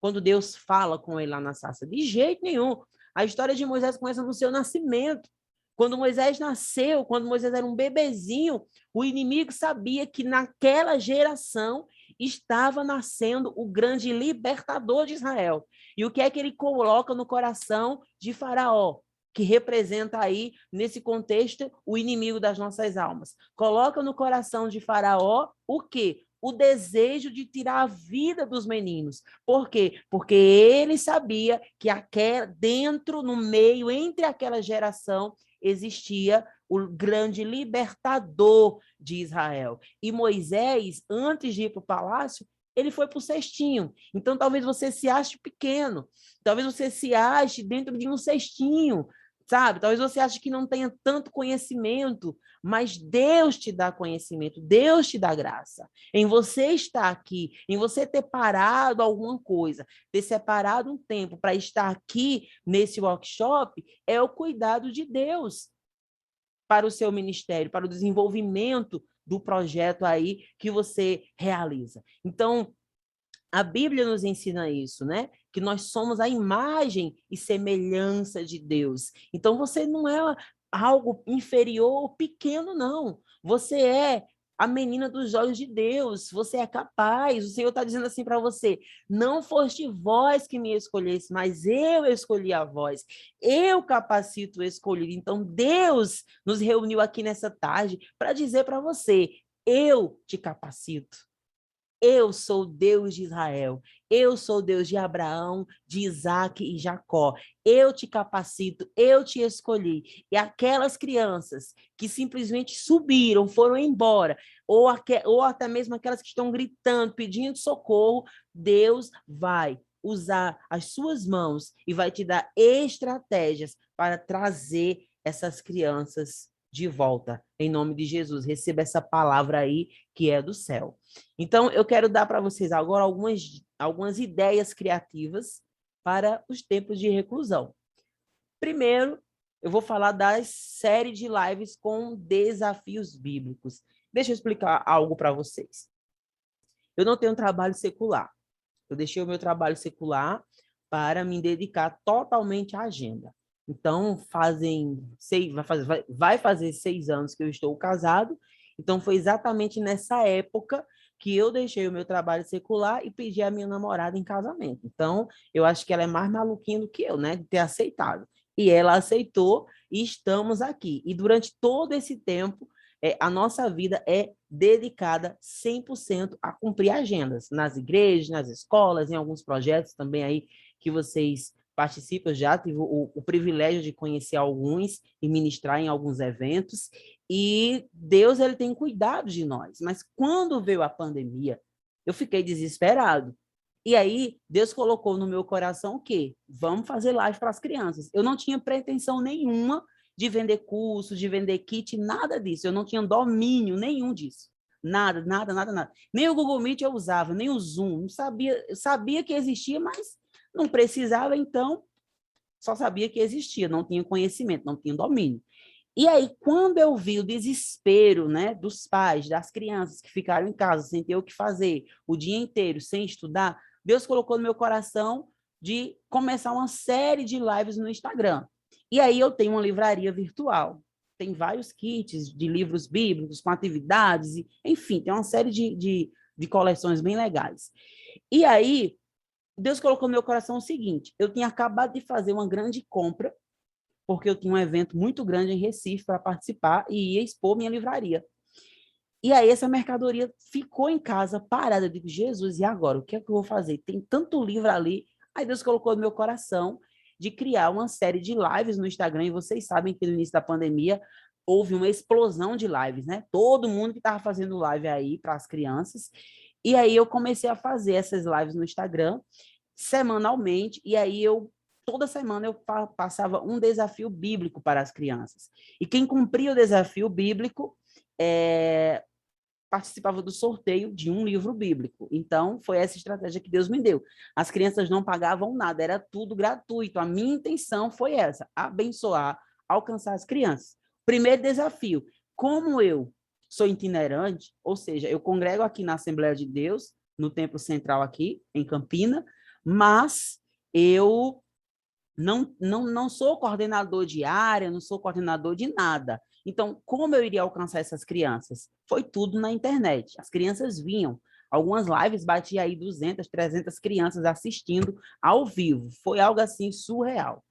quando Deus fala com ele lá na sarça. De jeito nenhum. A história de Moisés começa no seu nascimento. Quando Moisés nasceu, quando Moisés era um bebezinho, o inimigo sabia que naquela geração estava nascendo o grande libertador de Israel. E o que é que ele coloca no coração de Faraó? Que representa aí, nesse contexto, o inimigo das nossas almas. Coloca no coração de Faraó o quê? O desejo de tirar a vida dos meninos. Por quê? Porque ele sabia que dentro, no meio, entre aquela geração, existia o grande libertador de Israel. E Moisés, antes de ir para o palácio, ele foi para o cestinho. Então, talvez você se ache pequeno, talvez você se ache dentro de um cestinho, sabe? Talvez você ache que não tenha tanto conhecimento, mas Deus te dá conhecimento, Deus te dá graça. Em você estar aqui, em você ter parado alguma coisa, ter separado um tempo para estar aqui nesse workshop, é o cuidado de Deus para o seu ministério, para o desenvolvimento do projeto aí que você realiza. Então, a Bíblia nos ensina isso, né? Que nós somos a imagem e semelhança de Deus. Então, você não é algo inferior ou pequeno, não. Você é a menina dos olhos de Deus. Você é capaz. O Senhor está dizendo assim para você: não foste vós que me escolhesse, mas eu escolhi a vós. Eu capacito o escolhido. Então, Deus nos reuniu aqui nessa tarde para dizer para você: eu te capacito. Eu sou o Deus de Israel, eu sou o Deus de Abraão, de Isaac e Jacó. Eu te capacito, eu te escolhi. E aquelas crianças que simplesmente subiram, foram embora, ou até mesmo aquelas que estão gritando, pedindo socorro, Deus vai usar as suas mãos e vai te dar estratégias para trazer essas crianças de volta. Em nome de Jesus, receba essa palavra aí que é do céu. Então, eu quero dar para vocês agora algumas ideias criativas para os tempos de reclusão. Primeiro, eu vou falar da série de lives com desafios bíblicos. Deixa eu explicar algo para vocês. Eu não tenho trabalho secular. Eu deixei o meu trabalho secular para me dedicar totalmente à agenda. Então, vai fazer 6 anos que eu estou casado. Então, foi exatamente nessa época que eu deixei o meu trabalho secular e pedi a minha namorada em casamento. Então, eu acho que ela é mais maluquinha do que eu, né? De ter aceitado. E ela aceitou e estamos aqui. E durante todo esse tempo, a nossa vida é dedicada 100% a cumprir agendas nas igrejas, nas escolas, em alguns projetos também aí que vocês participam. Eu já tive o privilégio de conhecer alguns e ministrar em alguns eventos. E Deus, ele tem cuidado de nós. Mas quando veio a pandemia, eu fiquei desesperado. E aí, Deus colocou no meu coração o quê? Vamos fazer live para as crianças. Eu não tinha pretensão nenhuma de vender curso, de vender kit, nada disso. Eu não tinha domínio nenhum disso. Nada, nada, nada, nada. Nem o Google Meet eu usava, nem o Zoom. Não sabia, eu sabia que existia, mas não precisava, então só sabia que existia, não tinha conhecimento, não tinha domínio. E aí, quando eu vi o desespero, né, dos pais, das crianças que ficaram em casa sem ter o que fazer o dia inteiro, sem estudar, Deus colocou no meu coração de começar uma série de lives no Instagram. E aí eu tenho uma livraria virtual. Tem vários kits de livros bíblicos com atividades, enfim, tem uma série de coleções bem legais. E aí, Deus colocou no meu coração o seguinte: eu tinha acabado de fazer uma grande compra, porque eu tinha um evento muito grande em Recife para participar e ia expor minha livraria. E aí essa mercadoria ficou em casa parada. Eu digo: Jesus, e agora? O que é que eu vou fazer? Tem tanto livro ali. Aí Deus colocou no meu coração de criar uma série de lives no Instagram. E vocês sabem que no início da pandemia houve uma explosão de lives, né? Todo mundo que estava fazendo live aí para as crianças. E aí eu comecei a fazer essas lives no Instagram semanalmente. E aí toda semana eu passava um desafio bíblico para as crianças. E quem cumpria o desafio bíblico participava do sorteio de um livro bíblico. Então, foi essa estratégia que Deus me deu. As crianças não pagavam nada, era tudo gratuito. A minha intenção foi essa: abençoar, alcançar as crianças. Primeiro desafio: como eu sou itinerante, ou seja, eu congrego aqui na Assembleia de Deus, no Templo Central aqui, em Campina, Mas eu não sou coordenador de área, não sou coordenador de nada. Então, como eu iria alcançar essas crianças? Foi tudo na internet. As crianças vinham. Algumas lives batia aí 200, 300 crianças assistindo ao vivo. Foi algo assim surreal.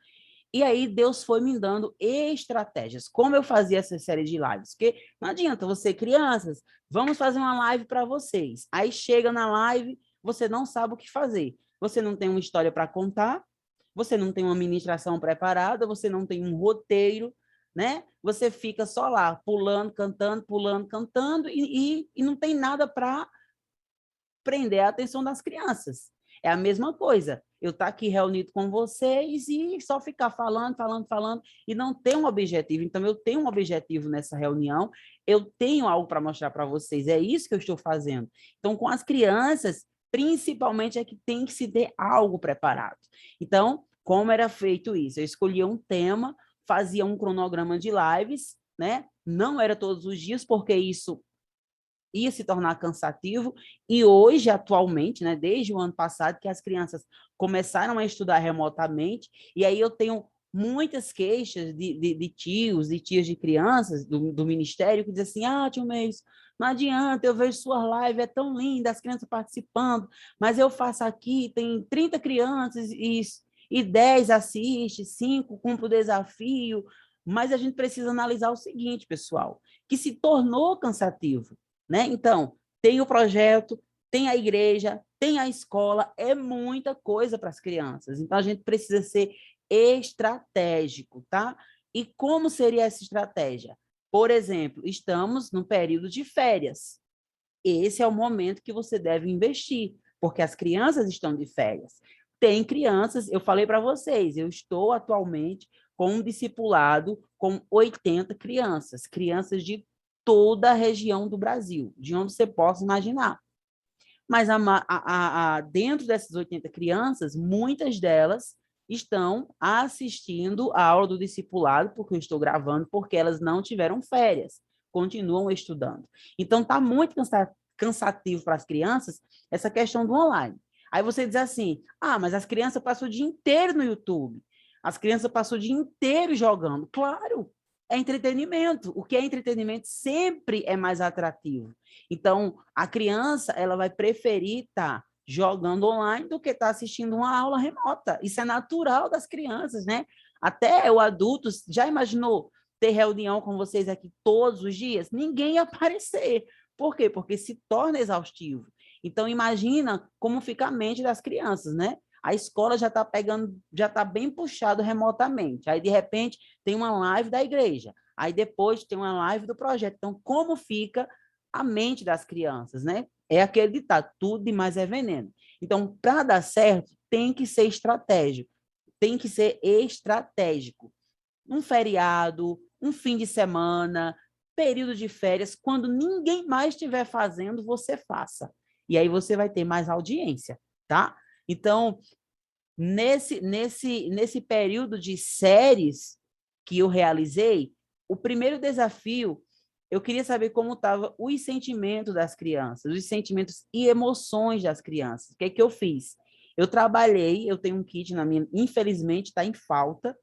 E aí Deus foi me dando estratégias. Como eu fazia essa série de lives? Porque não adianta você, crianças, vamos fazer uma live para vocês. Aí chega na live, você não sabe o que fazer. Você não tem uma história para contar, você não tem uma ministração preparada, você não tem um roteiro, né? Você fica só lá, pulando, cantando, e não tem nada para prender a atenção das crianças. É a mesma coisa. Eu estar aqui reunido com vocês e só ficar falando, e não ter um objetivo. Então, eu tenho um objetivo nessa reunião, eu tenho algo para mostrar para vocês. É isso que eu estou fazendo. Então, com as crianças, principalmente, é que tem que se ter algo preparado. Então, como era feito isso? Eu escolhia um tema, fazia um cronograma de lives, né? Não era todos os dias, porque isso ia se tornar cansativo, e hoje, atualmente, né, desde o ano passado, que as crianças começaram a estudar remotamente, e aí eu tenho muitas queixas de tios e tias de crianças do ministério que dizem assim, tio Meis, não adianta, eu vejo sua live, é tão linda, as crianças participando, mas eu faço aqui, tem 30 crianças e 10 assiste, 5 cumpre o desafio, mas a gente precisa analisar o seguinte, pessoal, que se tornou cansativo, né? Então, tem o projeto, tem a igreja, tem a escola, é muita coisa para as crianças. Então, a gente precisa ser estratégico, tá? E como seria essa estratégia? Por exemplo, estamos no período de férias. Esse é o momento que você deve investir, porque as crianças estão de férias. Tem crianças, eu falei para vocês, eu estou atualmente com um discipulado com 80 crianças, crianças de toda a região do Brasil, de onde você possa imaginar. Mas dentro dessas 80 crianças, muitas delas estão assistindo a aula do discipulado, porque eu estou gravando, porque elas não tiveram férias, continuam estudando. Então, está muito cansativo para as crianças essa questão do online. Aí você diz assim, mas as crianças passam o dia inteiro no YouTube, as crianças passam o dia inteiro jogando. Claro, é entretenimento. O que é entretenimento sempre é mais atrativo. Então, a criança ela vai preferir estar jogando online do que estar assistindo uma aula remota. Isso é natural das crianças, né? Até o adulto, já imaginou ter reunião com vocês aqui todos os dias? Ninguém ia aparecer. Por quê? Porque se torna exaustivo. Então, imagina como fica a mente das crianças, né? A escola já está pegando, já está bem puxado remotamente. Aí, de repente, tem uma live da igreja. Aí, depois, tem uma live do projeto. Então, como fica a mente das crianças, né? É aquele ditado, tudo demais é veneno. Então, para dar certo, tem que ser estratégico. Tem que ser estratégico. Um feriado, um fim de semana, período de férias, quando ninguém mais estiver fazendo, você faça. E aí você vai ter mais audiência, tá? Então, nesse período de séries que eu realizei, o primeiro desafio, eu queria saber como estava os sentimentos das crianças, os sentimentos e emoções das crianças. O que é que eu fiz? Eu trabalhei, eu tenho um kit na minha, infelizmente está em falta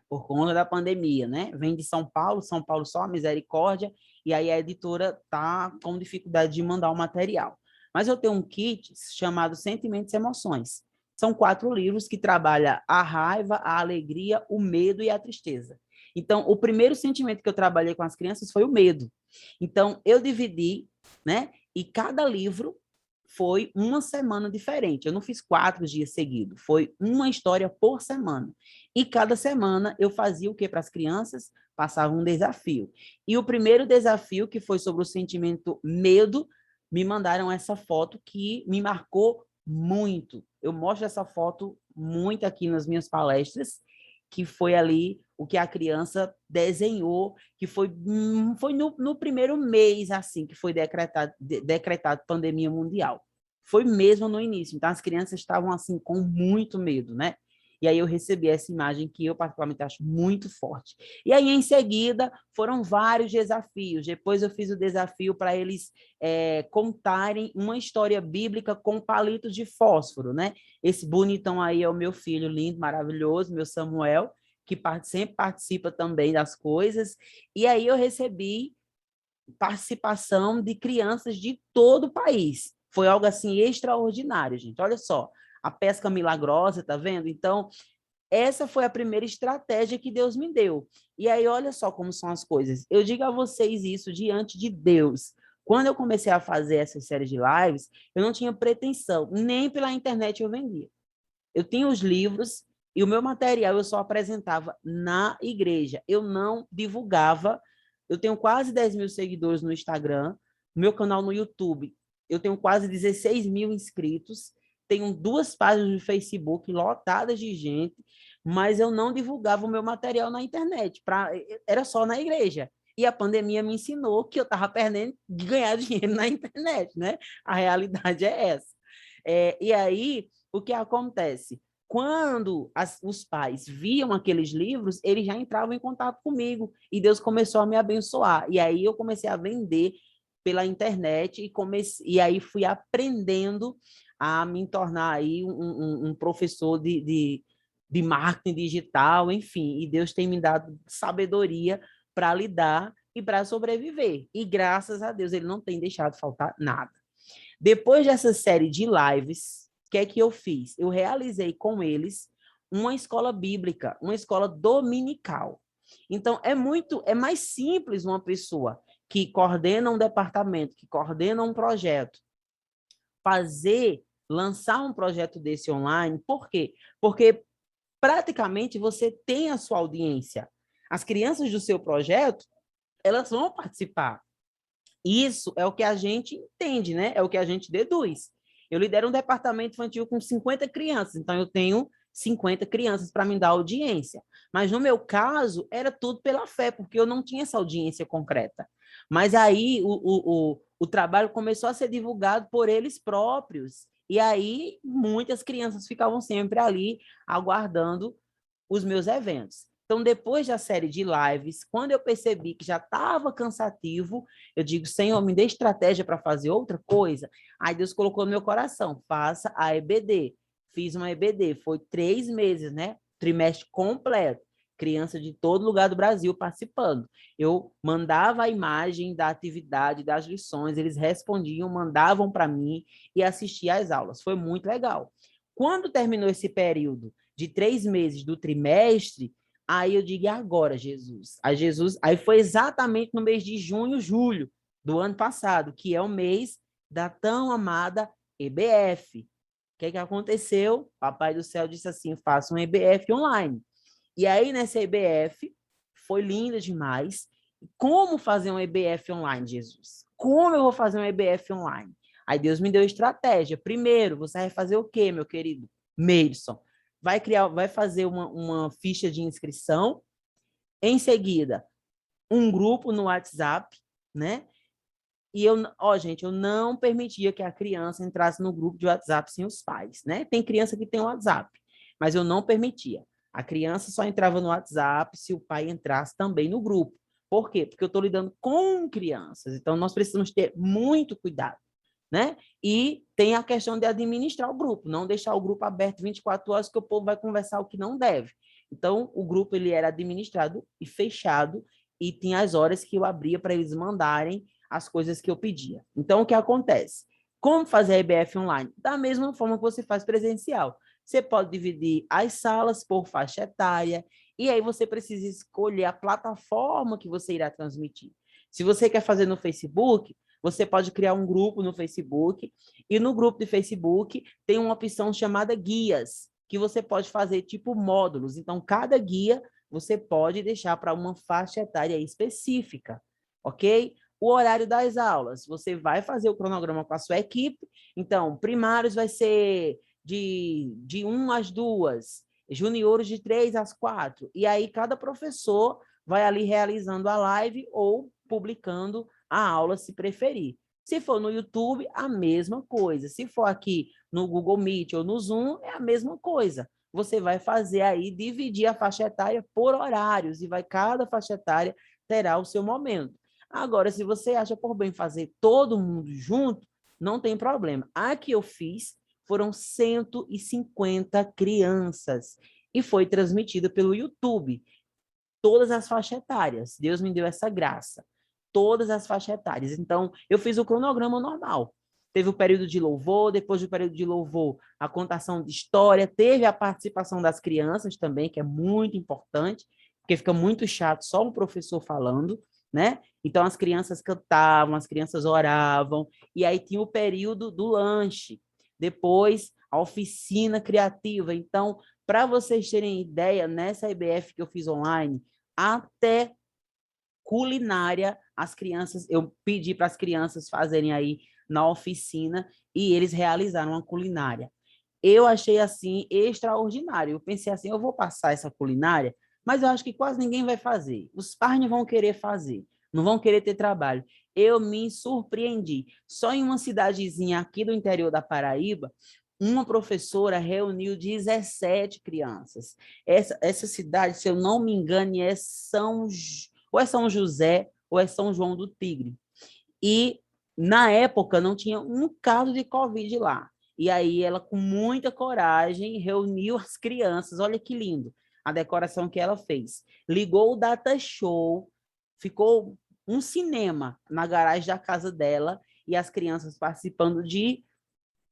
por conta da pandemia, né? Vem de São Paulo só, misericórdia, e aí a editora está com dificuldade de mandar o material. Mas eu tenho um kit chamado Sentimentos e Emoções. São 4 livros que trabalham a raiva, a alegria, o medo e a tristeza. Então, o primeiro sentimento que eu trabalhei com as crianças foi o medo. Então, eu dividi, né? E cada livro foi uma semana diferente. Eu não fiz 4 dias seguidos, foi uma história por semana. E cada semana eu fazia o que para as crianças? Passava um desafio. E o primeiro desafio, que foi sobre o sentimento medo, me mandaram essa foto que me marcou muito. Eu mostro essa foto muito aqui nas minhas palestras, que foi ali o que a criança desenhou, que foi no primeiro mês, assim, que foi decretado pandemia mundial. Foi mesmo no início. Então, as crianças estavam, assim, com muito medo, né? E aí eu recebi essa imagem que eu particularmente acho muito forte. E aí, em seguida, foram vários desafios. Depois eu fiz o desafio para eles contarem uma história bíblica com palitos de fósforo, né? Esse bonitão aí é o meu filho lindo, maravilhoso, meu Samuel, que sempre participa também das coisas. E aí eu recebi participação de crianças de todo o país. Foi algo assim extraordinário, gente. Olha só, a pesca milagrosa, tá vendo? Então, essa foi a primeira estratégia que Deus me deu. E aí, olha só como são as coisas. Eu digo a vocês isso diante de Deus. Quando eu comecei a fazer essa série de lives, eu não tinha pretensão, nem pela internet eu vendia. Eu tinha os livros e o meu material eu só apresentava na igreja. Eu não divulgava. Eu tenho quase 10 mil seguidores no Instagram, meu canal no YouTube. Eu tenho quase 16 mil inscritos. Tenho 2 páginas no Facebook lotadas de gente, mas eu não divulgava o meu material na internet. Era só na igreja. E a pandemia me ensinou que eu estava perdendo de ganhar dinheiro na internet, né? A realidade é essa. E aí, o que acontece? Quando os pais viam aqueles livros, eles já entravam em contato comigo e Deus começou a me abençoar. E aí eu comecei a vender pela internet e aí fui aprendendo a me tornar aí um professor de marketing digital, enfim. E Deus tem me dado sabedoria para lidar e para sobreviver. E graças a Deus ele não tem deixado faltar nada. Depois dessa série de lives, o que é que eu fiz? Eu realizei com eles uma escola bíblica, uma escola dominical. Então, é mais simples uma pessoa que coordena um departamento, que coordena um projeto, lançar um projeto desse online. Por quê? Porque praticamente você tem a sua audiência. As crianças do seu projeto, elas vão participar. Isso é o que a gente entende, né? É o que a gente deduz. Eu lidero um departamento infantil com 50 crianças, então eu tenho 50 crianças para me dar audiência. Mas no meu caso, era tudo pela fé, porque eu não tinha essa audiência concreta. Mas aí o trabalho começou a ser divulgado por eles próprios. E aí muitas crianças ficavam sempre ali aguardando os meus eventos. Então, depois da série de lives, quando eu percebi que já estava cansativo, eu digo, Senhor, me dê estratégia para fazer outra coisa. Aí Deus colocou no meu coração, faça a EBD. Fiz uma EBD, foi 3 meses, né? Trimestre completo. Criança de todo lugar do Brasil participando. Eu mandava a imagem da atividade, das lições, eles respondiam, mandavam para mim e assistia às aulas. Foi muito legal. Quando terminou esse período de 3 meses do trimestre, aí eu digo, e agora, Jesus? Aí foi exatamente no mês de junho, julho do ano passado, que é o mês da tão amada EBF. O que é que aconteceu? Papai do céu disse assim, faça um EBF online. E aí, nessa EBF, foi linda demais. Como fazer um EBF online, Jesus? Como eu vou fazer um EBF online? Aí Deus me deu estratégia. Primeiro, você vai fazer o quê, meu querido? Meidson. Vai fazer uma ficha de inscrição. Em seguida, um grupo no WhatsApp, né? E gente, eu não permitia que a criança entrasse no grupo de WhatsApp sem os pais, né? Tem criança que tem WhatsApp, mas eu não permitia. A criança só entrava no WhatsApp se o pai entrasse também no grupo. Por quê? Porque eu estou lidando com crianças, então nós precisamos ter muito cuidado, né? E tem a questão de administrar o grupo, não deixar o grupo aberto 24 horas, que o povo vai conversar o que não deve. Então, o grupo ele era administrado e fechado, e tinha as horas que eu abria para eles mandarem as coisas que eu pedia. Então, o que acontece? Como fazer a EBF online? Da mesma forma que você faz presencial. Você pode dividir as salas por faixa etária, e aí você precisa escolher a plataforma que você irá transmitir. Se você quer fazer no Facebook, você pode criar um grupo no Facebook, e no grupo de Facebook tem uma opção chamada guias, que você pode fazer tipo módulos. Então, cada guia você pode deixar para uma faixa etária específica, ok? O horário das aulas, você vai fazer o cronograma com a sua equipe. Então, primários vai ser de 1 às 2, juniores de 3 às 4. E aí, cada professor vai ali realizando a live ou publicando a aula, se preferir. Se for no YouTube, a mesma coisa. Se for aqui no Google Meet ou no Zoom, é a mesma coisa. você vai fazer aí, dividir a faixa etária por horários, e cada faixa etária terá o seu momento. Agora, se você acha por bem fazer todo mundo junto, não tem problema. A que eu fiz foram 150 crianças e foi transmitida pelo YouTube. Todas as faixas etárias. Deus me deu essa graça. Todas as faixas etárias. Então, eu fiz o cronograma normal. Teve o período de louvor, depois do período de louvor, a contação de história, teve a participação das crianças também, que é muito importante, porque fica muito chato só um professor falando, né? Então, as crianças cantavam, as crianças oravam, e aí tinha o período do lanche, depois a oficina criativa. Então, para vocês terem ideia, nessa IBF que eu fiz online, até culinária, as crianças, eu pedi para as crianças fazerem aí na oficina e eles realizaram a culinária. Eu achei assim extraordinário. Eu pensei assim, eu vou passar essa culinária, mas eu acho que quase ninguém vai fazer. Os pais não vão querer fazer, não vão querer ter trabalho. Eu me surpreendi. Só em uma cidadezinha aqui do interior da Paraíba, uma professora reuniu 17 crianças. Essa cidade, se eu não me engano, ou é São José ou é São João do Tigre. E, na época, não tinha um caso de Covid lá. E aí ela, com muita coragem, reuniu as crianças. Olha que lindo a decoração que ela fez. Ligou o data show, ficou um cinema na garagem da casa dela e as crianças participando de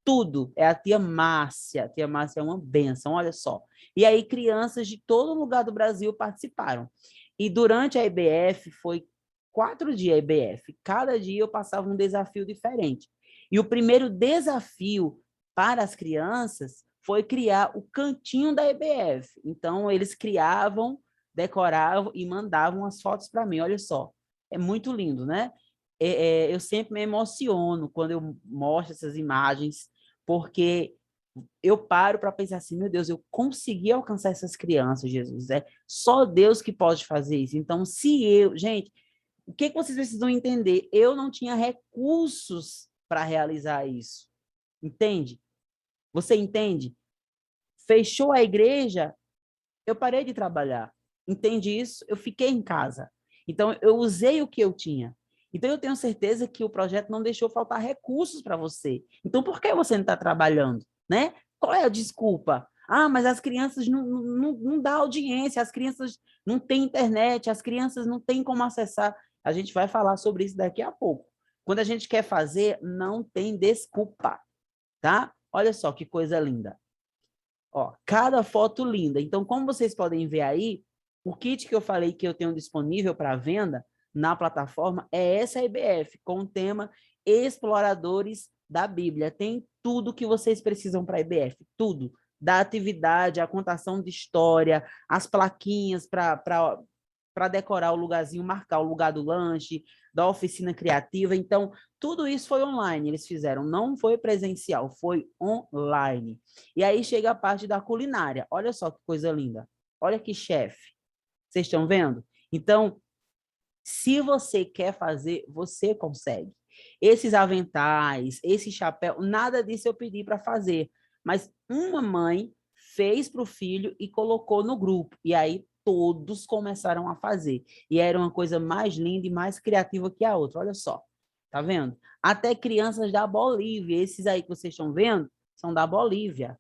tudo. É a tia Márcia. A tia Márcia é uma bênção, olha só. E aí crianças de todo lugar do Brasil participaram. E durante a IBF, foi 4 dias a IBF. Cada dia eu passava um desafio diferente. E o primeiro desafio para as crianças foi criar o cantinho da IBF. Então, eles criavam, decoravam e mandavam as fotos para mim. Olha só, é muito lindo, né? Eu sempre me emociono quando eu mostro essas imagens, porque eu paro para pensar assim, meu Deus, eu consegui alcançar essas crianças, Jesus. É só Deus que pode fazer isso. Então, gente, o que vocês precisam entender? Eu não tinha recursos para realizar isso. Entende? Você entende? Fechou a igreja, eu parei de trabalhar. Entende isso? Eu fiquei em casa. Então, eu usei o que eu tinha. Então, eu tenho certeza que o projeto não deixou faltar recursos para você. Então, por que você não está trabalhando? Né? Qual é a desculpa? Ah, mas as crianças não dão audiência, as crianças não têm internet, as crianças não têm como acessar. A gente vai falar sobre isso daqui a pouco. Quando a gente quer fazer, não tem desculpa, tá? Olha só que coisa linda. Ó, cada foto linda. Então, como vocês podem ver aí, o kit que eu falei que eu tenho disponível para venda na plataforma é essa IBF, com o tema Exploradores da Bíblia. Tem tudo que vocês precisam para a IBF, tudo. Da atividade, a contação de história, as plaquinhas para decorar o lugarzinho, marcar o lugar do lanche, da oficina criativa. Então, tudo isso foi online, eles fizeram, não foi presencial, foi online. E aí chega a parte da culinária. Olha só que coisa linda. Olha que chefe. Vocês estão vendo? Então, se você quer fazer, você consegue. Esses aventais, esse chapéu, nada disso eu pedi para fazer. Mas uma mãe fez para o filho e colocou no grupo. E aí todos começaram a fazer. E era uma coisa mais linda e mais criativa que a outra. Olha só. Tá vendo? Até crianças da Bolívia. Esses aí que vocês estão vendo são da Bolívia.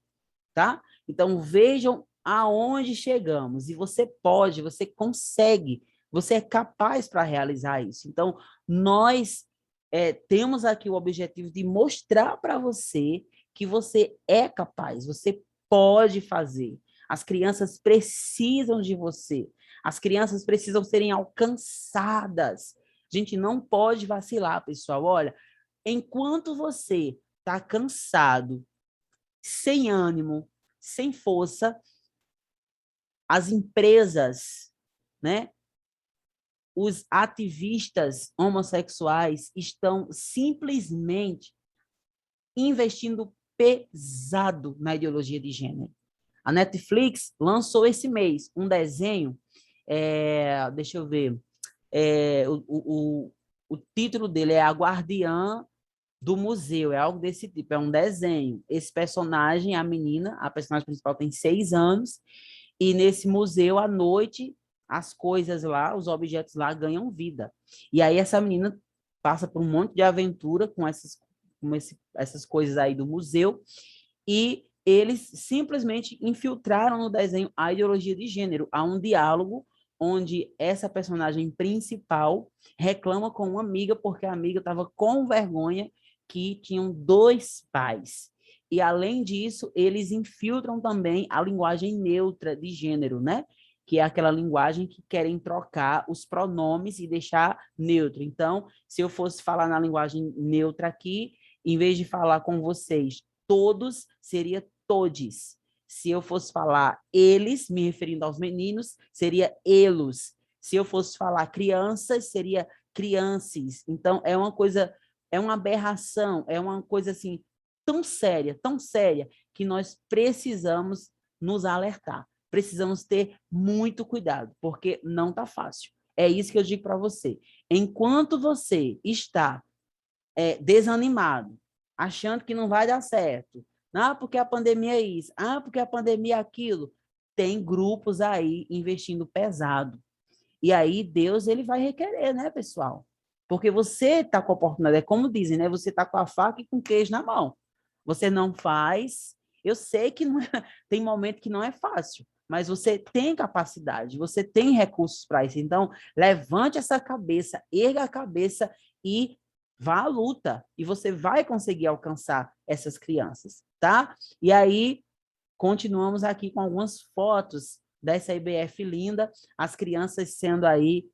Tá? Então vejam aonde chegamos. E você pode, você consegue. Você é capaz para realizar isso. Então, nós temos aqui o objetivo de mostrar para você que você é capaz, você pode fazer. As crianças precisam de você. As crianças precisam serem alcançadas. A gente não pode vacilar, pessoal. Olha, enquanto você está cansado, sem ânimo, sem força, as empresas, né? Os ativistas homossexuais estão simplesmente investindo pesado na ideologia de gênero. A Netflix lançou esse mês um desenho, deixa eu ver, o título dele é A Guardiã do museu, é algo desse tipo, é um desenho. Esse personagem, a menina, a personagem principal tem 6 anos, e nesse museu, à noite, as coisas lá, os objetos lá ganham vida. E aí essa menina passa por um monte de aventura essas coisas aí do museu, e eles simplesmente infiltraram no desenho a ideologia de gênero. Há um diálogo onde essa personagem principal reclama com uma amiga porque a amiga estava com vergonha que tinham 2 pais. E, além disso, eles infiltram também a linguagem neutra de gênero, né? Que é aquela linguagem que querem trocar os pronomes e deixar neutro. Então, se eu fosse falar na linguagem neutra aqui, em vez de falar com vocês todos, seria todes. Se eu fosse falar eles, me referindo aos meninos, seria elos. Se eu fosse falar crianças, seria criances. Então, é uma coisa, é uma aberração, é uma coisa assim tão séria, que nós precisamos nos alertar. Precisamos ter muito cuidado, porque não está fácil. É isso que eu digo para você. Enquanto você está desanimado, achando que não vai dar certo, porque a pandemia é isso, porque a pandemia é aquilo, tem grupos aí investindo pesado. E aí Deus ele vai requerer, né, pessoal? Porque você está com a oportunidade, é como dizem, né? Você está com a faca e com o queijo na mão. Você não faz. Eu sei que não é, tem momento que não é fácil, mas você tem capacidade, você tem recursos para isso. Então, levante essa cabeça, erga a cabeça e vá à luta. E você vai conseguir alcançar essas crianças, tá? E aí, continuamos aqui com algumas fotos dessa IBF linda, as crianças sendo aí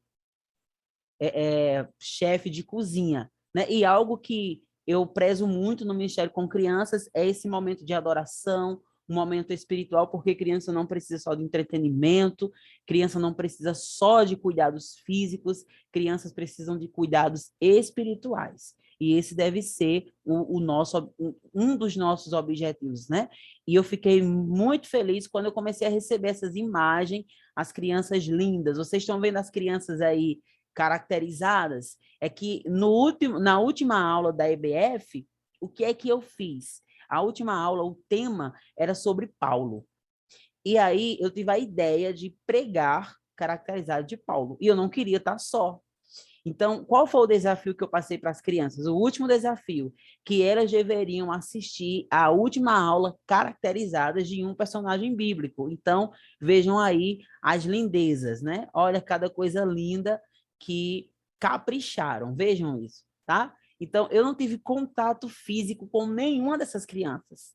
chefe de cozinha, né? E algo que eu prezo muito no Ministério com Crianças é esse momento de adoração, um momento espiritual, porque criança não precisa só de entretenimento, criança não precisa só de cuidados físicos, crianças precisam de cuidados espirituais. E esse deve ser um dos nossos objetivos, né? E eu fiquei muito feliz quando eu comecei a receber essas imagens, as crianças lindas. Vocês estão vendo as crianças aí caracterizadas? É que na última aula da EBF, o que é que eu fiz? A última aula, o tema era sobre Paulo. E aí eu tive a ideia de pregar caracterizado de Paulo. E eu não queria estar só. Então, qual foi o desafio que eu passei para as crianças? O último desafio, que elas deveriam assistir a última aula caracterizada de um personagem bíblico. Então, vejam aí as lindezas, né? Olha cada coisa linda que capricharam. Vejam isso, tá? Então, eu não tive contato físico com nenhuma dessas crianças.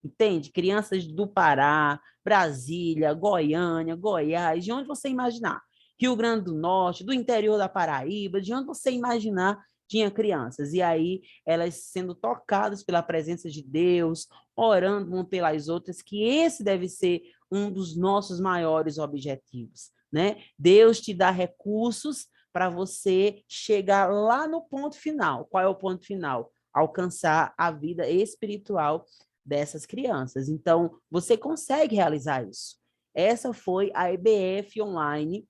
Entende? Crianças do Pará, Brasília, Goiânia, Goiás, de onde você imaginar. Rio Grande do Norte, do interior da Paraíba, de onde você imaginar, tinha crianças. E aí, elas sendo tocadas pela presença de Deus, orando uma pelas outras, que esse deve ser um dos nossos maiores objetivos, né? Deus te dá recursos para você chegar lá no ponto final. Qual é o ponto final? Alcançar a vida espiritual dessas crianças. Então, você consegue realizar isso. Essa foi a EBF online,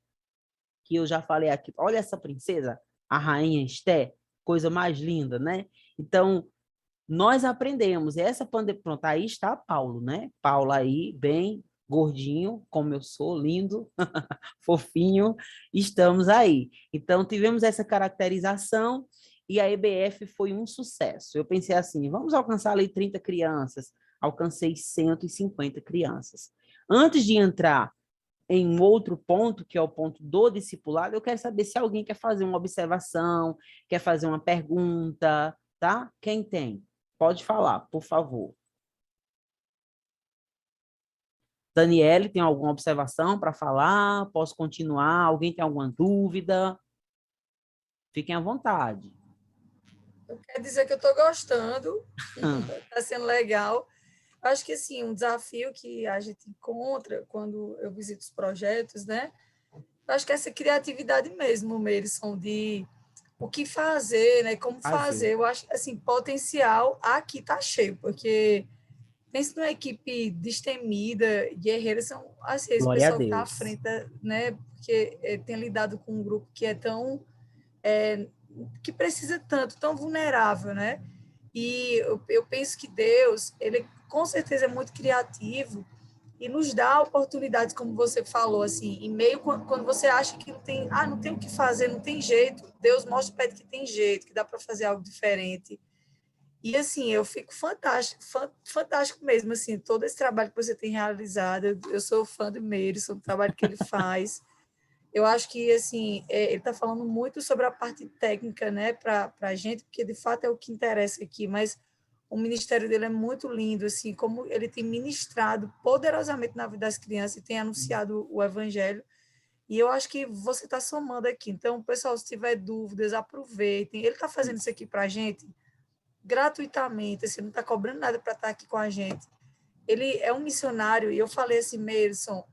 que eu já falei aqui. Olha essa princesa, a rainha Esté, coisa mais linda, né? Então, nós aprendemos. Essa pandemia, pronto, aí está Paulo, né? Paulo aí, bem gordinho, como eu sou, lindo, fofinho, estamos aí. Então, tivemos essa caracterização e a EBF foi um sucesso. Eu pensei assim, vamos alcançar ali 30 crianças. Alcancei 150 crianças. Antes de entrar em um outro ponto, que é o ponto do discipulado, eu quero saber se alguém quer fazer uma observação, quer fazer uma pergunta, tá? Quem tem? Pode falar, por favor. Daniele, tem alguma observação para falar? Posso continuar? Alguém tem alguma dúvida? Fiquem à vontade. Eu quero dizer que eu estou gostando, está sendo legal. Acho que assim, um desafio que a gente encontra quando eu visito os projetos, né? Acho que essa criatividade mesmo, Meirson, de o que fazer, né? Como fazer. Eu acho assim, potencial aqui está cheio, porque pensa numa equipe destemida, guerreira, são assim, esse Glória a pessoal que está à Deus. frente, né? Porque tem lidado com um grupo que é tão que precisa tanto, tão vulnerável, né? E eu penso que Deus, ele com certeza é muito criativo e nos dá oportunidades, como você falou, assim, em meio quando você acha que não tem o que fazer, não tem jeito, Deus mostra para ele que tem jeito, que dá para fazer algo diferente. E assim, eu fico fantástico mesmo, assim, todo esse trabalho que você tem realizado, eu sou fã do Meirson, do trabalho que ele faz. Eu acho que, assim, ele está falando muito sobre a parte técnica, né, para a gente, porque de fato é o que interessa aqui, mas o ministério dele é muito lindo, assim, como ele tem ministrado poderosamente na vida das crianças e tem anunciado o evangelho. E eu acho que você está somando aqui. Então, pessoal, se tiver dúvidas, aproveitem. Ele está fazendo isso aqui para a gente gratuitamente, assim, não está cobrando nada para estar aqui com a gente. Ele é um missionário, e eu falei assim, Merson,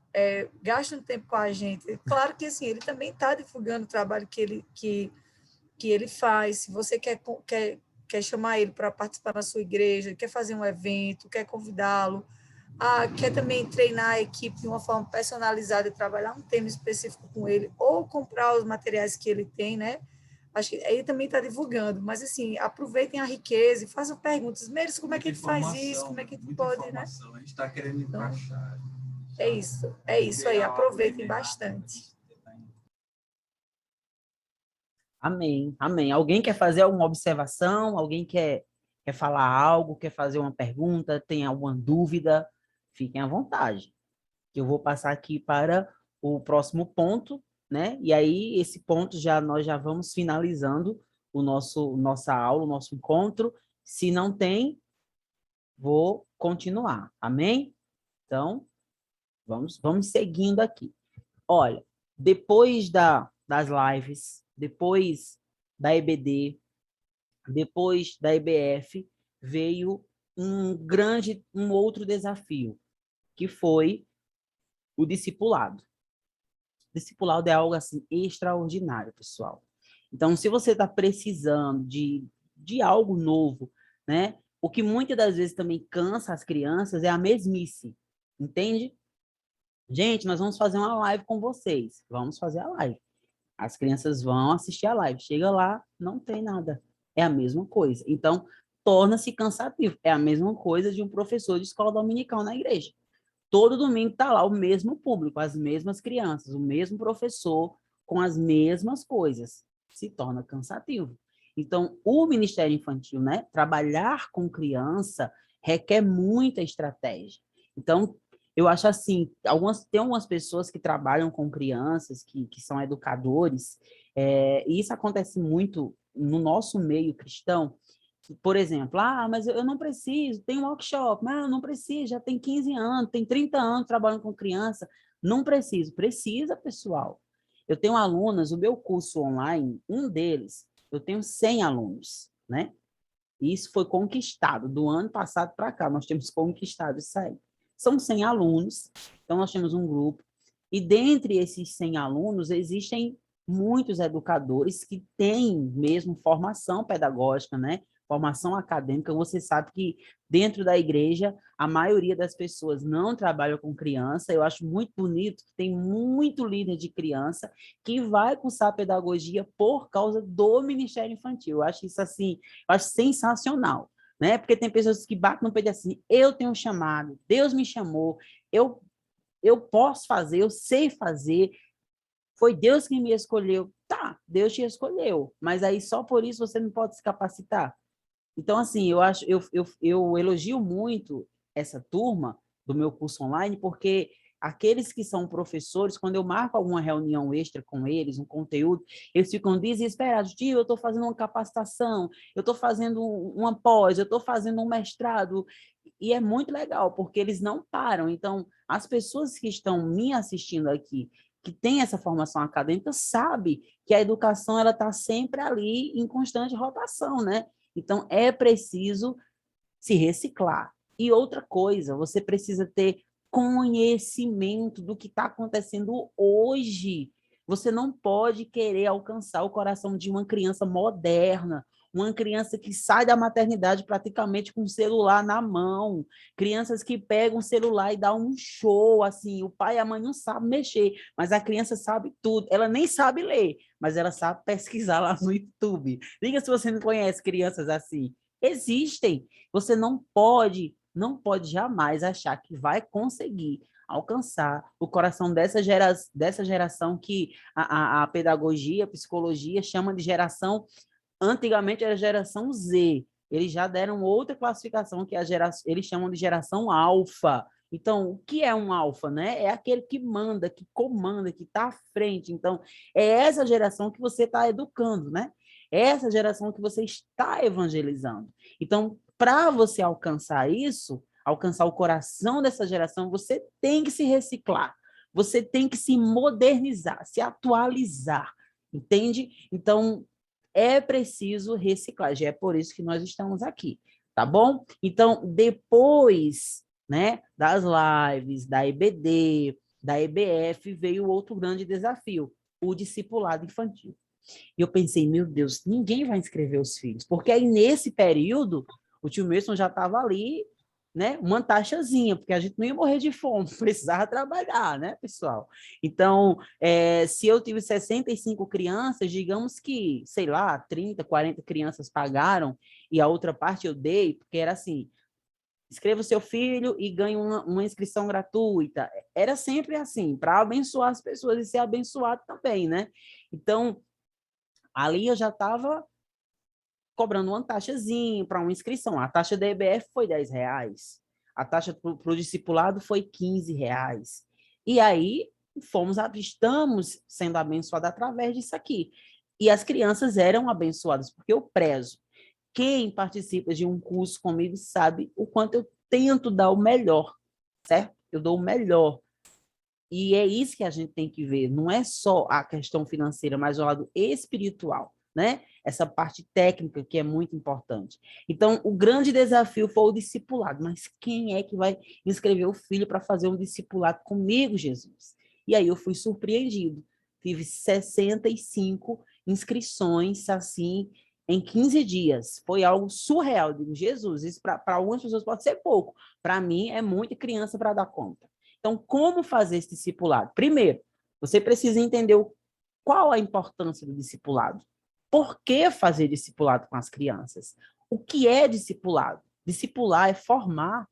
gasta um tempo com a gente. Claro que assim, ele também está divulgando o trabalho que ele faz. Se você quer chamar ele para participar da sua igreja, quer fazer um evento, quer convidá-lo, quer também treinar a equipe de uma forma personalizada e trabalhar um tema específico com ele, ou comprar os materiais que ele tem, né? Acho que ele também está divulgando, mas assim, aproveitem a riqueza e façam perguntas. Meires, como é que ele faz isso? Como é que ele pode, né? A gente está querendo encaixar. É isso aí, aproveitem bastante. Amém, amém. Alguém quer fazer alguma observação? Alguém quer falar algo? Quer fazer uma pergunta? Tem alguma dúvida? Fiquem à vontade. Eu vou passar aqui para o próximo ponto, né? E aí, esse ponto, nós já vamos finalizando nossa aula, o nosso encontro. Se não tem, vou continuar. Amém? Então, vamos seguindo aqui. Olha, depois das lives, depois da EBD, depois da EBF, veio um outro desafio, que foi o discipulado. O discipulado é algo assim extraordinário, pessoal. Então, se você está precisando de algo novo, né? O que muitas das vezes também cansa as crianças é a mesmice, entende? Gente, nós vamos fazer uma live com vocês. Vamos fazer a live. As crianças vão assistir a live. Chega lá, não tem nada. É a mesma coisa. Então, torna-se cansativo. É a mesma coisa de um professor de escola dominical na igreja. Todo domingo está lá o mesmo público, as mesmas crianças, o mesmo professor, com as mesmas coisas. Se torna cansativo. Então, o Ministério Infantil, né, trabalhar com criança requer muita estratégia. Então, eu acho assim, tem algumas pessoas que trabalham com crianças, que são educadores, e isso acontece muito no nosso meio cristão. Por exemplo, mas eu não preciso, tem um workshop, mas eu não preciso, já tem 15 anos, tem 30 anos trabalhando com criança, não preciso. Precisa, pessoal. Eu tenho alunas, o meu curso online, um deles, eu tenho 100 alunos, né? E isso foi conquistado, do ano passado para cá, nós temos conquistado isso aí. São 100 alunos, então nós temos um grupo, e dentre esses 100 alunos, existem muitos educadores que têm mesmo formação pedagógica, né? Formação acadêmica. Você sabe que dentro da igreja, a maioria das pessoas não trabalham com criança. Eu acho muito bonito que tem muito líder de criança que vai cursar pedagogia por causa do Ministério Infantil. Eu acho isso assim, eu acho sensacional. Né? Porque tem pessoas que batem no peito assim, eu tenho um chamado, Deus me chamou, eu posso fazer, eu sei fazer, foi Deus que me escolheu. Tá, Deus te escolheu, mas aí só por isso você não pode se capacitar. Então, assim, eu elogio muito essa turma do meu curso online, porque aqueles que são professores, quando eu marco alguma reunião extra com eles, um conteúdo, eles ficam desesperados. Tio, eu estou fazendo uma capacitação, eu estou fazendo uma pós, eu estou fazendo um mestrado. E é muito legal, porque eles não param. Então, as pessoas que estão me assistindo aqui, que têm essa formação acadêmica, sabem que a educação ela está sempre ali em constante rotação, né? Então, é preciso se reciclar. E outra coisa, você precisa ter conhecimento do que está acontecendo hoje. Você não pode querer alcançar o coração de uma criança moderna, uma criança que sai da maternidade praticamente com o celular na mão, crianças que pegam o celular e dão um show, assim, o pai e a mãe não sabem mexer, mas a criança sabe tudo, ela nem sabe ler, mas ela sabe pesquisar lá no YouTube. Diga se você não conhece crianças assim. existem. Você não pode jamais achar que vai conseguir alcançar o coração dessa geração que a pedagogia, a psicologia chama de geração, antigamente era geração Z. Eles já deram outra classificação que eles chamam de geração alfa. Então, o que é um alfa, né? É aquele que manda, que comanda, que está à frente. Então, é essa geração que você está educando, né? É essa geração que você está evangelizando. Então, para você alcançar isso, alcançar o coração dessa geração, você tem que se reciclar. Você tem que se modernizar, se atualizar, entende? Então, é preciso reciclagem. É por isso que nós estamos aqui, tá bom? Então, depois, né, das lives, da EBD, da EBF, veio outro grande desafio, o discipulado infantil. E eu pensei, meu Deus, ninguém vai inscrever os filhos, porque aí nesse período, o tio Wilson já estava ali, né, uma taxazinha, porque a gente não ia morrer de fome, precisava trabalhar, né, pessoal? Então, se eu tive 65 crianças, digamos que, sei lá, 30, 40 crianças pagaram, e a outra parte eu dei, porque era assim, inscreva o seu filho e ganhe uma inscrição gratuita. Era sempre assim, para abençoar as pessoas e ser abençoado também, né? Então, ali eu já estava cobrando uma taxazinha para uma inscrição. A taxa da EBF foi R$10. A taxa para o discipulado foi R$15. E aí estamos sendo abençoados através disso aqui. E as crianças eram abençoadas, porque eu prezo. Quem participa de um curso comigo sabe o quanto eu tento dar o melhor, certo? Eu dou o melhor. E é isso que a gente tem que ver. Não é só a questão financeira, mas o lado espiritual, né? Essa parte técnica que é muito importante. Então, o grande desafio foi o discipulado. Mas quem é que vai inscrever o filho para fazer um discipulado comigo, Jesus? E aí eu fui surpreendido. Tive 65 inscrições, assim, em 15 dias. Foi algo surreal. Eu digo, Jesus, isso para algumas pessoas pode ser pouco. Para mim, é muita criança para dar conta. Então, como fazer esse discipulado? Primeiro, você precisa entender qual a importância do discipulado. Por que fazer discipulado com as crianças? O que é discipulado? Discipular é formar,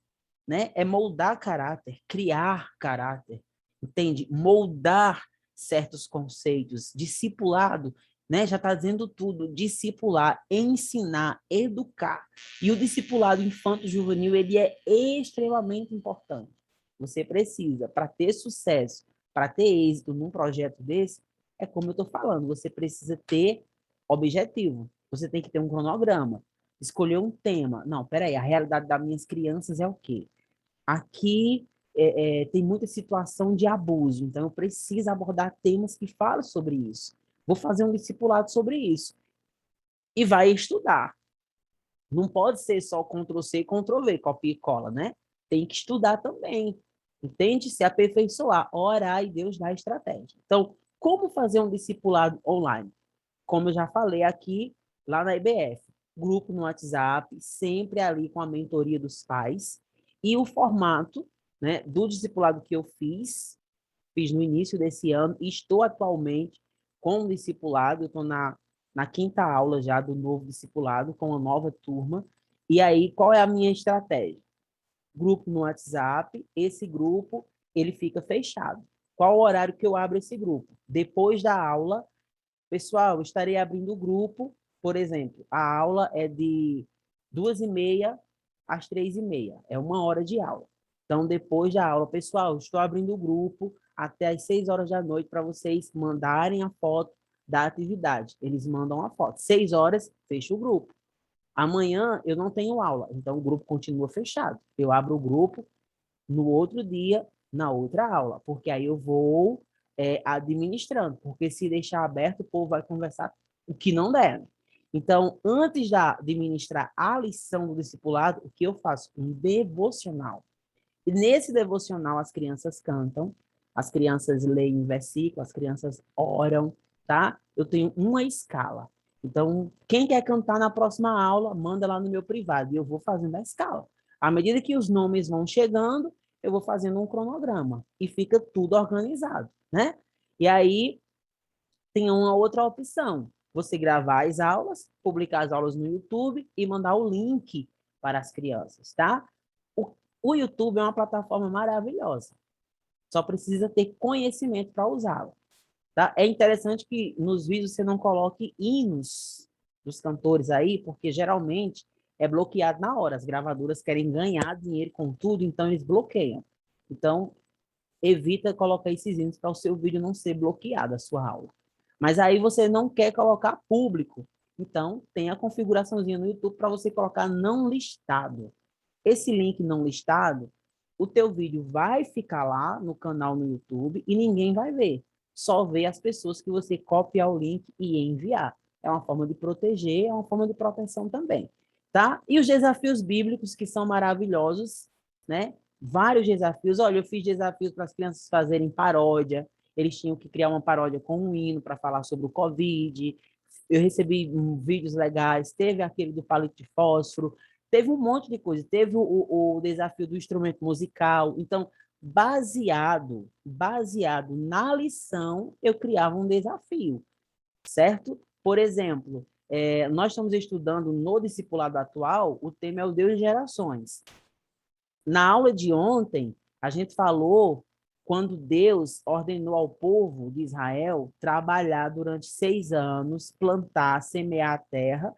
né? É moldar caráter, criar caráter, entende? Moldar certos conceitos. Discipulado, né? Já está dizendo tudo. Discipular, ensinar, educar. E o discipulado infanto-juvenil, ele é extremamente importante. Você precisa, para ter sucesso, para ter êxito num projeto desse, é como eu estou falando, você precisa ter objetivo, você tem que ter um cronograma, escolher um tema. Não, peraí, a realidade das minhas crianças é o quê? Aqui tem muita situação de abuso, então eu preciso abordar temas que falam sobre isso. Vou fazer um discipulado sobre isso. E vai estudar. Não pode ser só Ctrl+C e Ctrl+V, copia e cola, né? Tem que estudar também. Entende? Se aperfeiçoar, orar e Deus dá estratégia. Então, como fazer um discipulado online? Como eu já falei aqui, lá na IBF, grupo no WhatsApp, sempre ali com a mentoria dos pais, e o formato, né, do discipulado que eu fiz no início desse ano, e estou atualmente com o discipulado, eu estou na quinta aula já do novo discipulado, com uma nova turma, e aí qual é a minha estratégia? Grupo no WhatsApp, esse grupo, ele fica fechado. Qual o horário que eu abro esse grupo? Depois da aula, pessoal, eu estarei abrindo o grupo, por exemplo, a aula é de 2h30 às 3h30, é 1 hora de aula. Então, depois da aula, pessoal, estou abrindo o grupo até às 6 horas da noite para vocês mandarem a foto da atividade. Eles mandam a foto. 6 horas, fecha o grupo. Amanhã eu não tenho aula, então o grupo continua fechado. Eu abro o grupo no outro dia, na outra aula, porque aí eu vou administrando, porque se deixar aberto, o povo vai conversar o que não der. Então, antes de administrar a lição do discipulado, o que eu faço? Um devocional. E nesse devocional as crianças cantam, as crianças leem versículos, as crianças oram, tá? Eu tenho uma escala. Então, quem quer cantar na próxima aula, manda lá no meu privado, e eu vou fazendo a escala. À medida que os nomes vão chegando, eu vou fazendo um cronograma, e fica tudo organizado, né? E aí, tem uma outra opção. você gravar as aulas, publicar as aulas no YouTube e mandar o link para as crianças, tá? O YouTube é uma plataforma maravilhosa. Só precisa ter conhecimento para usá-la. Tá? É interessante que nos vídeos você não coloque hinos dos cantores aí, porque geralmente é bloqueado na hora. As gravadoras querem ganhar dinheiro com tudo, então eles bloqueiam. Então, evita colocar esses hinos para o seu vídeo não ser bloqueado, a sua aula. Mas aí você não quer colocar público. Então, tem a configuraçãozinha no YouTube para você colocar não listado. Esse link não listado, o teu vídeo vai ficar lá no canal no YouTube e ninguém vai ver. Só vê as pessoas que você copiar o link e enviar. É uma forma de proteger, é uma forma de proteção também, tá? E os desafios bíblicos, que são maravilhosos, né? Vários desafios. Olha, eu fiz desafios para as crianças fazerem paródia. Eles tinham que criar uma paródia com um hino para falar sobre o Covid. Eu recebi vídeos legais. Teve aquele do palito de fósforo. Teve um monte de coisa. Teve o desafio do instrumento musical. Então, baseado na lição, eu criava um desafio, certo? Por exemplo, nós estamos estudando no discipulado atual, o tema é o Deus de gerações. Na aula de ontem, a gente falou quando Deus ordenou ao povo de Israel trabalhar durante 6 anos, plantar, semear a terra,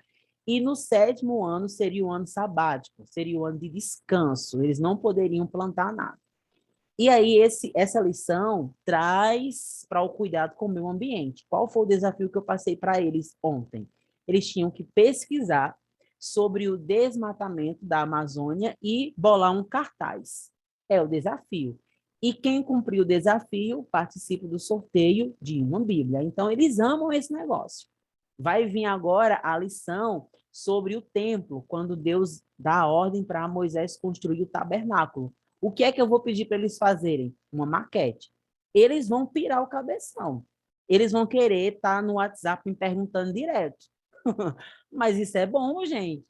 e no 7º ano seria o ano sabático, seria o ano de descanso, eles não poderiam plantar nada. E aí, essa lição traz para o cuidado com o meio ambiente. Qual foi o desafio que eu passei para eles ontem? Eles tinham que pesquisar sobre o desmatamento da Amazônia e bolar um cartaz. É o desafio. E quem cumpriu o desafio participa do sorteio de uma Bíblia. Então, eles amam esse negócio. Vai vir agora a lição sobre o templo, quando Deus dá a ordem para Moisés construir o tabernáculo. O que é que eu vou pedir para eles fazerem? Uma maquete. Eles vão pirar o cabeção. Eles vão querer estar no WhatsApp me perguntando direto. Mas isso é bom, gente.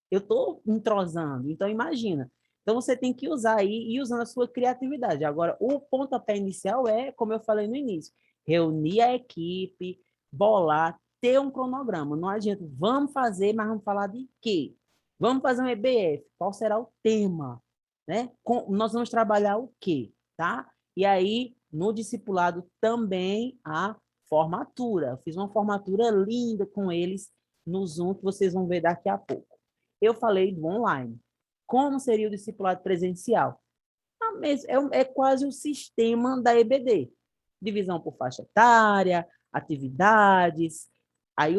Eu estou entrosando. Então, imagina. Então, você tem que usar aí e usando a sua criatividade. Agora, o pontapé inicial é, como eu falei no início, reunir a equipe, bolar, ter um cronograma. Não adianta, vamos fazer, mas vamos falar de quê? Vamos fazer um EBF. Qual será o tema? Né? Nós vamos trabalhar o quê? Tá? E aí, no discipulado também a formatura. Eu fiz uma formatura linda com eles no Zoom, que vocês vão ver daqui a pouco. Eu falei do online. Como seria o discipulado presencial? É quase o sistema da EBD. Divisão por faixa etária, atividades. Aí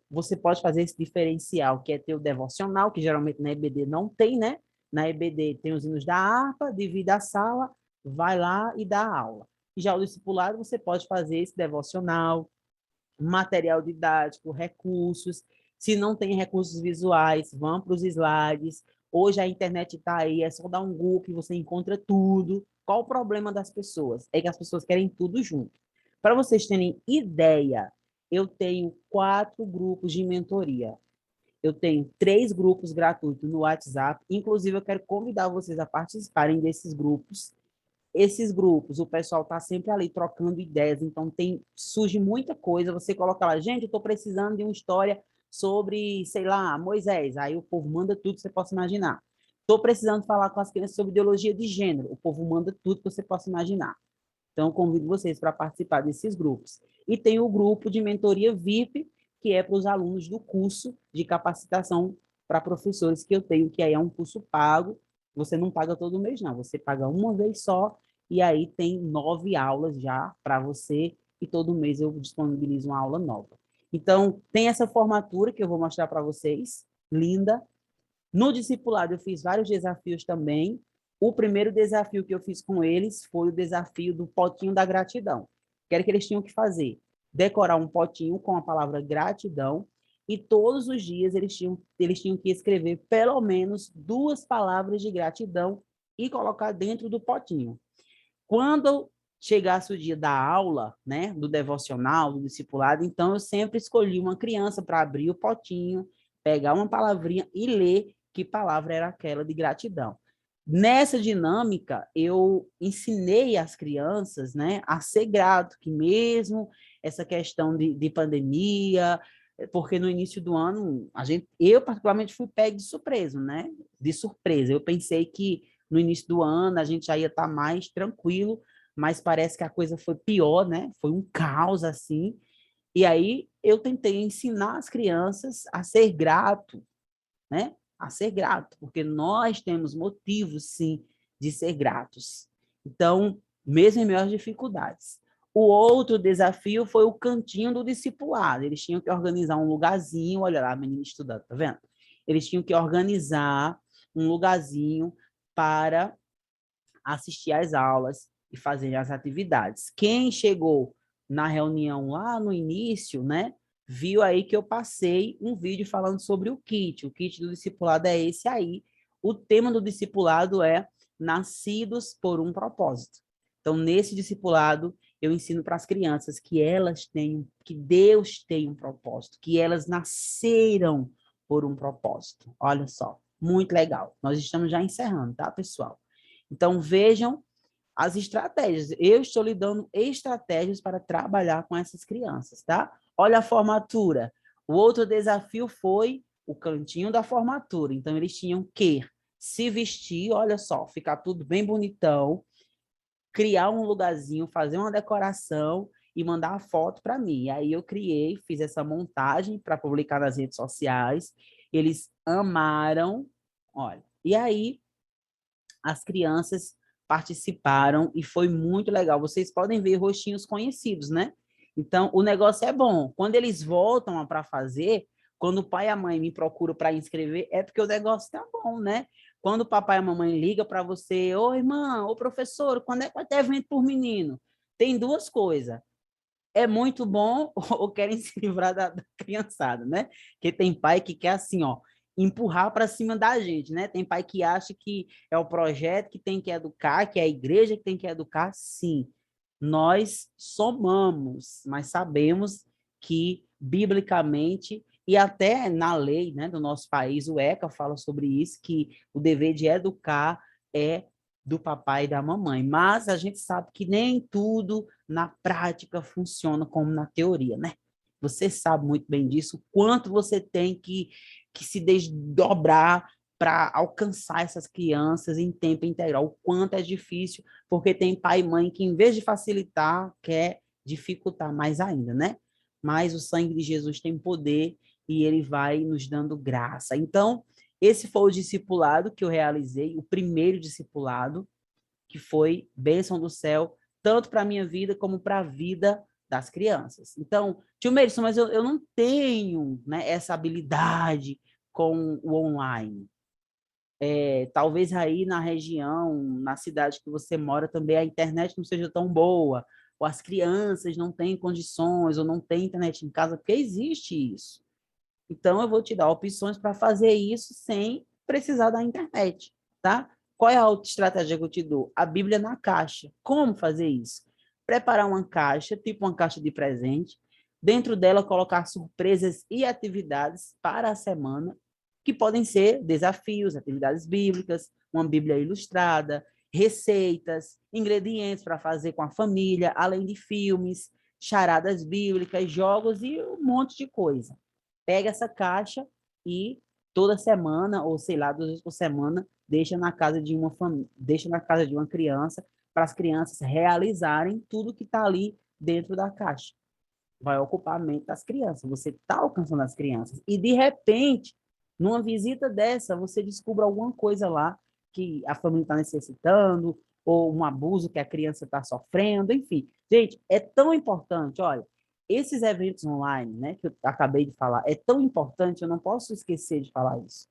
você pode fazer esse diferencial, que é ter o devocional, que geralmente na EBD não tem, né? Na EBD tem os hinos da harpa, divide a sala, vai lá e dá aula. E já o discipulado, você pode fazer esse devocional, material didático, recursos. Se não tem recursos visuais, vão para os slides. Hoje a internet está aí, é só dar um Google que você encontra tudo. Qual o problema das pessoas? É que as pessoas querem tudo junto. Para vocês terem ideia, eu tenho 4 grupos de mentoria. Eu tenho 3 grupos gratuitos no WhatsApp. Inclusive, eu quero convidar vocês a participarem desses grupos. Esses grupos, o pessoal está sempre ali trocando ideias, então surge muita coisa. Você coloca lá, gente, eu estou precisando de uma história sobre, sei lá, Moisés. Aí o povo manda tudo que você possa imaginar. Estou precisando falar com as crianças sobre ideologia de gênero. O povo manda tudo que você possa imaginar. Então, convido vocês para participar desses grupos. E tem o grupo de mentoria VIP, que é para os alunos do curso de capacitação para professores que eu tenho, que aí é um curso pago. Você não paga todo mês, não. Você paga uma vez só, e aí tem 9 aulas já para você, e todo mês eu disponibilizo uma aula nova. Então, tem essa formatura que eu vou mostrar para vocês, linda. No discipulado, eu fiz vários desafios também. O primeiro desafio que eu fiz com eles foi o desafio do potinho da gratidão. Que era que eles tinham que fazer? Decorar um potinho com a palavra gratidão, e todos os dias eles tinham que escrever pelo menos 2 palavras de gratidão e colocar dentro do potinho. Quando chegasse o dia da aula, né, do devocional, do discipulado, então eu sempre escolhi uma criança para abrir o potinho, pegar uma palavrinha e ler que palavra era aquela de gratidão. Nessa dinâmica, eu ensinei as crianças, né, a ser grato, que mesmo essa questão de pandemia, porque no início do ano, eu particularmente fui pego de surpresa, né? De surpresa. Eu pensei que no início do ano a gente já ia estar mais tranquilo, mas parece que a coisa foi pior, né? Foi um caos assim. E aí eu tentei ensinar as crianças a ser grato, né? A ser grato, porque nós temos motivos, sim, de ser gratos. Então, mesmo em meio às dificuldades. O outro desafio foi o cantinho do discipulado. Eles tinham que organizar um lugarzinho, olha lá, a menina estudando, tá vendo? Eles tinham que organizar um lugarzinho para assistir às aulas e fazer as atividades. Quem chegou na reunião lá no início, né, viu aí que eu passei um vídeo falando sobre o kit. O kit do discipulado é esse aí. O tema do discipulado é nascidos por um propósito. Então, nesse discipulado, eu ensino para as crianças que elas têm, que Deus tem um propósito, que elas nasceram por um propósito. Olha só, muito legal. Nós estamos já encerrando, tá, pessoal? Então, vejam as estratégias. Eu estou lhe dando estratégias para trabalhar com essas crianças, tá? Olha a formatura. O outro desafio foi o cantinho da formatura. Então, eles tinham que se vestir, olha só, ficar tudo bem bonitão, criar um lugarzinho, fazer uma decoração e mandar a foto para mim. E aí eu criei, fiz essa montagem para publicar nas redes sociais. Eles amaram, olha. E aí as crianças participaram e foi muito legal. Vocês podem ver rostinhos conhecidos, né? Então, o negócio é bom. Quando eles voltam para fazer, quando o pai e a mãe me procuram para inscrever, é porque o negócio tá bom, né? Quando o papai e a mamãe ligam para você, ô irmã, ô professor, quando é que vai ter evento por menino? Tem duas coisas. É muito bom ou querem se livrar da criançada, né? Porque tem pai que quer assim, ó, empurrar para cima da gente, né? Tem pai que acha que é o projeto que tem que educar, que é a igreja que tem que educar. Sim, nós somamos, mas sabemos que, biblicamente, e até na lei, né, do nosso país, o ECA fala sobre isso, que o dever de educar é do papai e da mamãe. Mas a gente sabe que nem tudo na prática funciona como na teoria, né? Você sabe muito bem disso, o quanto você tem que se desdobrar para alcançar essas crianças em tempo integral, o quanto é difícil, porque tem pai e mãe que, em vez de facilitar, quer dificultar mais ainda, né? Mas o sangue de Jesus tem poder e ele vai nos dando graça. Então, esse foi o discipulado que eu realizei, o primeiro discipulado, que foi bênção do céu, tanto para a minha vida como para a vida das crianças. Então, tio Meirson, mas eu não tenho, né, essa habilidade com o online. Talvez aí na região, na cidade que você mora, também a internet não seja tão boa, ou as crianças não têm condições, ou não têm internet em casa, porque existe isso. Então, eu vou te dar opções para fazer isso sem precisar da internet, tá? Qual é a outra estratégia que eu te dou? A Bíblia na caixa. Como fazer isso? Preparar uma caixa, tipo uma caixa de presente, dentro dela colocar surpresas e atividades para a semana, que podem ser desafios, atividades bíblicas, uma Bíblia ilustrada, receitas, ingredientes para fazer com a família, além de filmes, charadas bíblicas, jogos e um monte de coisa. Pega essa caixa e toda semana, ou sei lá, 2 vezes por semana, deixa na casa de uma família, deixa na casa de uma criança, para as crianças realizarem tudo que está ali dentro da caixa. Vai ocupar a mente das crianças. Você está alcançando as crianças. E, de repente, numa visita dessa, você descobre alguma coisa lá que a família está necessitando, ou um abuso que a criança está sofrendo, enfim. Gente, é tão importante, olha, esses eventos online, né, que eu acabei de falar, é tão importante, eu não posso esquecer de falar isso.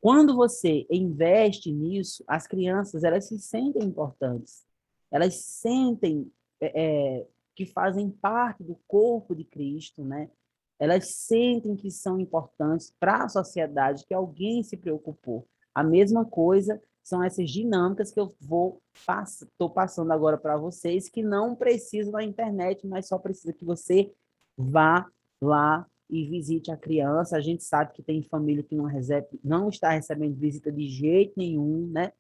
Quando você investe nisso, as crianças, elas se sentem importantes. Elas sentem que fazem parte do corpo de Cristo, né? Elas sentem que são importantes para a sociedade, que alguém se preocupou. A mesma coisa são essas dinâmicas que eu estou passando agora para vocês, que não precisam da internet, mas só precisa que você vá lá e visite a criança. A gente sabe que tem família que não está recebendo visita de jeito nenhum, né?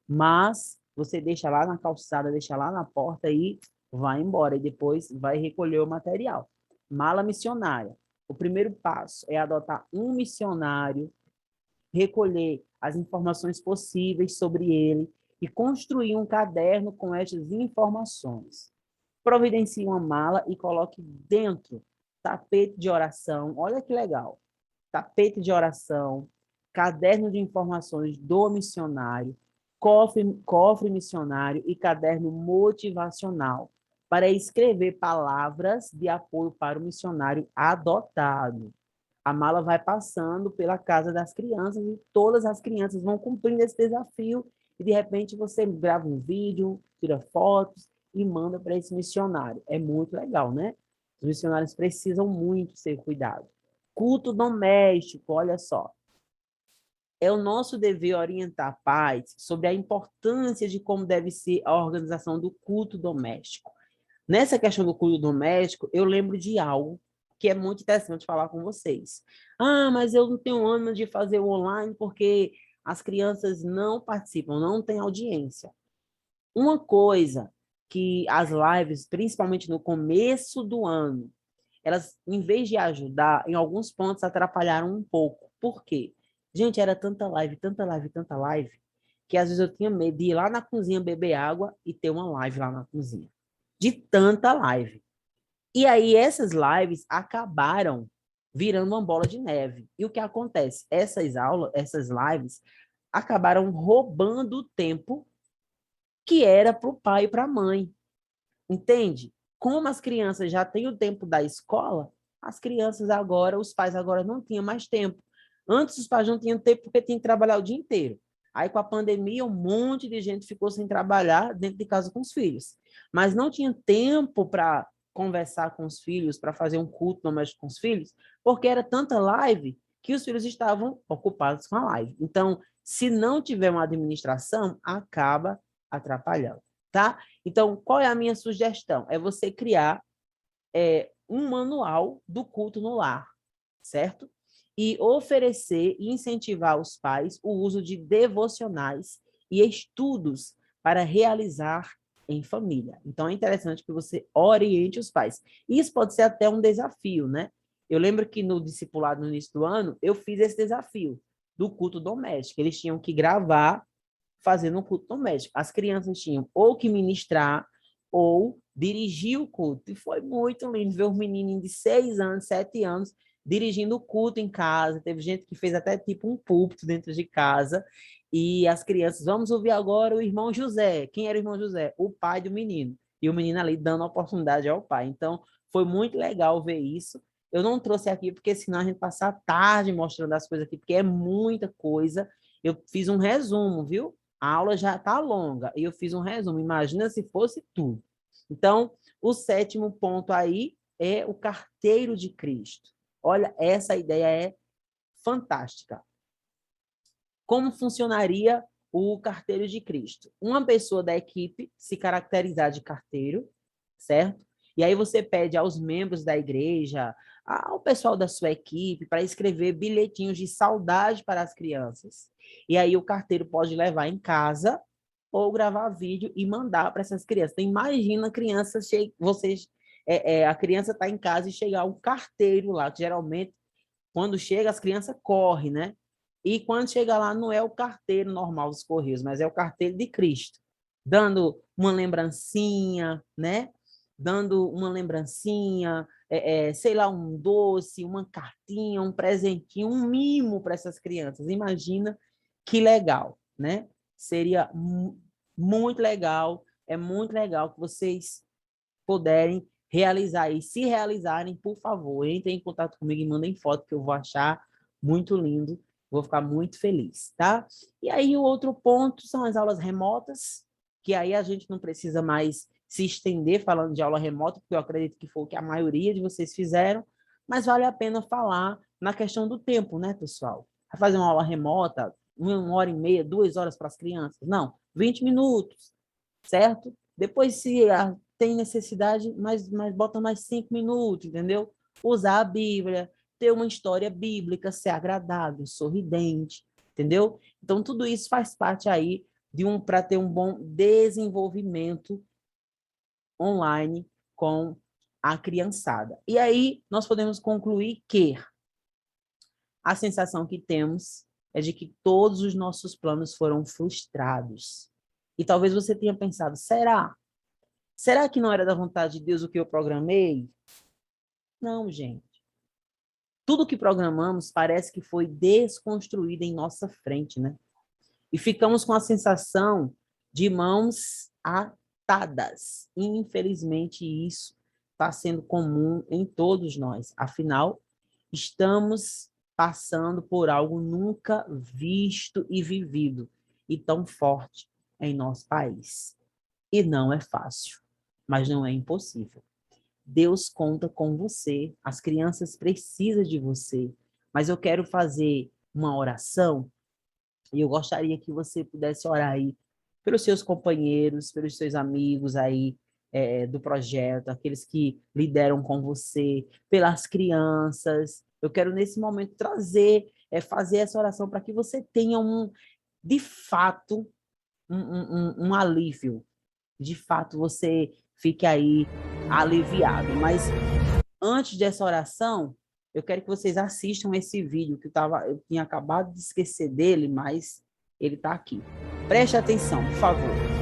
Mas você deixa lá na calçada, deixa lá na porta e vai embora e depois vai recolher o material. Mala missionária. O primeiro passo é adotar um missionário, recolher as informações possíveis sobre ele e construir um caderno com estas informações. Providencie uma mala e coloque dentro tapete de oração. Olha que legal. Tapete de oração, caderno de informações do missionário, cofre missionário e caderno motivacional para escrever palavras de apoio para o missionário adotado. A mala vai passando pela casa das crianças e todas as crianças vão cumprindo esse desafio e, de repente, você grava um vídeo, tira fotos e manda para esse missionário. É muito legal, né? Os missionários precisam muito ser cuidados. Culto doméstico, olha só. É o nosso dever orientar pais sobre a importância de como deve ser a organização do culto doméstico. Nessa questão do culto doméstico, eu lembro de algo que é muito interessante falar com vocês. Ah, mas eu não tenho ânimo de fazer o online porque as crianças não participam, não têm audiência. Uma coisa que as lives, principalmente no começo do ano, elas, em vez de ajudar, em alguns pontos atrapalharam um pouco. Por quê? Gente, era tanta live, tanta live, tanta live, que às vezes eu tinha medo de ir lá na cozinha beber água e ter uma live lá na cozinha. De tanta live. E aí essas lives acabaram virando uma bola de neve. E o que acontece? Essas aulas, essas lives, acabaram roubando o tempo que era para o pai e para a mãe. Entende? Como as crianças já têm o tempo da escola, as crianças agora, os pais agora não tinham mais tempo. Antes os pais não tinham tempo porque tinham que trabalhar o dia inteiro. Aí com a pandemia, um monte de gente ficou sem trabalhar dentro de casa com os filhos. Mas não tinha tempo para conversar com os filhos, para fazer um culto doméstico com os filhos, porque era tanta live que os filhos estavam ocupados com a live. Então, se não tiver uma administração, acaba atrapalhando, tá? Então, qual é a minha sugestão? É você criar um manual do culto no lar, certo? E oferecer e incentivar aos pais o uso de devocionais e estudos para realizar em família. Então, é interessante que você oriente os pais. Isso pode ser até um desafio, né? Eu lembro que no discipulado, no início do ano, eu fiz esse desafio do culto doméstico. Eles tinham que gravar fazendo um culto doméstico. As crianças tinham ou que ministrar ou dirigir o culto. E foi muito lindo ver os menininhos de 6 anos, 7 anos, dirigindo o culto em casa. Teve gente que fez até tipo um púlpito dentro de casa. E as crianças, vamos ouvir agora o irmão José. Quem era o irmão José? O pai do menino. E o menino ali dando oportunidade ao pai. Então, foi muito legal ver isso. Eu não trouxe aqui porque senão a gente passa a tarde mostrando as coisas aqui, porque é muita coisa. Eu fiz um resumo, viu? A aula já está longa e eu fiz um resumo. Imagina se fosse tudo. Então, o 7º ponto aí é o carteiro de Cristo. Olha, essa ideia é fantástica. Como funcionaria o carteiro de Cristo? Uma pessoa da equipe se caracterizar de carteiro, certo? E aí você pede aos membros da igreja, ao pessoal da sua equipe, para escrever bilhetinhos de saudade para as crianças. E aí o carteiro pode levar em casa ou gravar vídeo e mandar para essas crianças. Então, imagina a criança, a criança está em casa e chegar um carteiro lá, que geralmente, quando chega, as crianças correm, né? E quando chega lá, não é o carteiro normal dos Correios, mas é o carteiro de Cristo, dando uma lembrancinha, né? Dando uma lembrancinha, sei lá, um doce, uma cartinha, um presentinho, um mimo para essas crianças. Imagina que legal, né? Seria muito legal, é muito legal que vocês puderem realizar. E se realizarem, por favor, entrem em contato comigo e mandem foto, que eu vou achar muito lindo, vou ficar muito feliz, tá? E aí o outro ponto são as aulas remotas, que aí a gente não precisa mais se estender falando de aula remota, porque eu acredito que foi o que a maioria de vocês fizeram, mas vale a pena falar na questão do tempo, né, pessoal? Vai fazer uma aula remota, 1h30, 2 horas para as crianças? Não, 20 minutos, certo? Depois, se tem necessidade, mas bota mais 5 minutos, entendeu? Usar a Bíblia, ter uma história bíblica, ser agradável, sorridente, entendeu? Então, tudo isso faz parte aí para ter um bom desenvolvimento online com a criançada. E aí nós podemos concluir que a sensação que temos é de que todos os nossos planos foram frustrados. E talvez você tenha pensado, será? Será que não era da vontade de Deus o que eu programei? Não, gente. Tudo que programamos parece que foi desconstruído em nossa frente, né? E ficamos com a sensação de mãos atadas. E, infelizmente, isso está sendo comum em todos nós. Afinal, estamos passando por algo nunca visto e vivido e tão forte em nosso país. E não é fácil, mas não é impossível. Deus conta com você, as crianças precisam de você, mas eu quero fazer uma oração e eu gostaria que você pudesse orar aí pelos seus companheiros, pelos seus amigos aí do projeto, aqueles que lideram com você, pelas crianças. Eu quero nesse momento fazer essa oração para que você tenha de fato, um alívio. De fato, você fique aí aliviado. Mas antes dessa oração, eu quero que vocês assistam esse vídeo que eu tinha acabado de esquecer dele, mas ele está aqui. Preste atenção, por favor.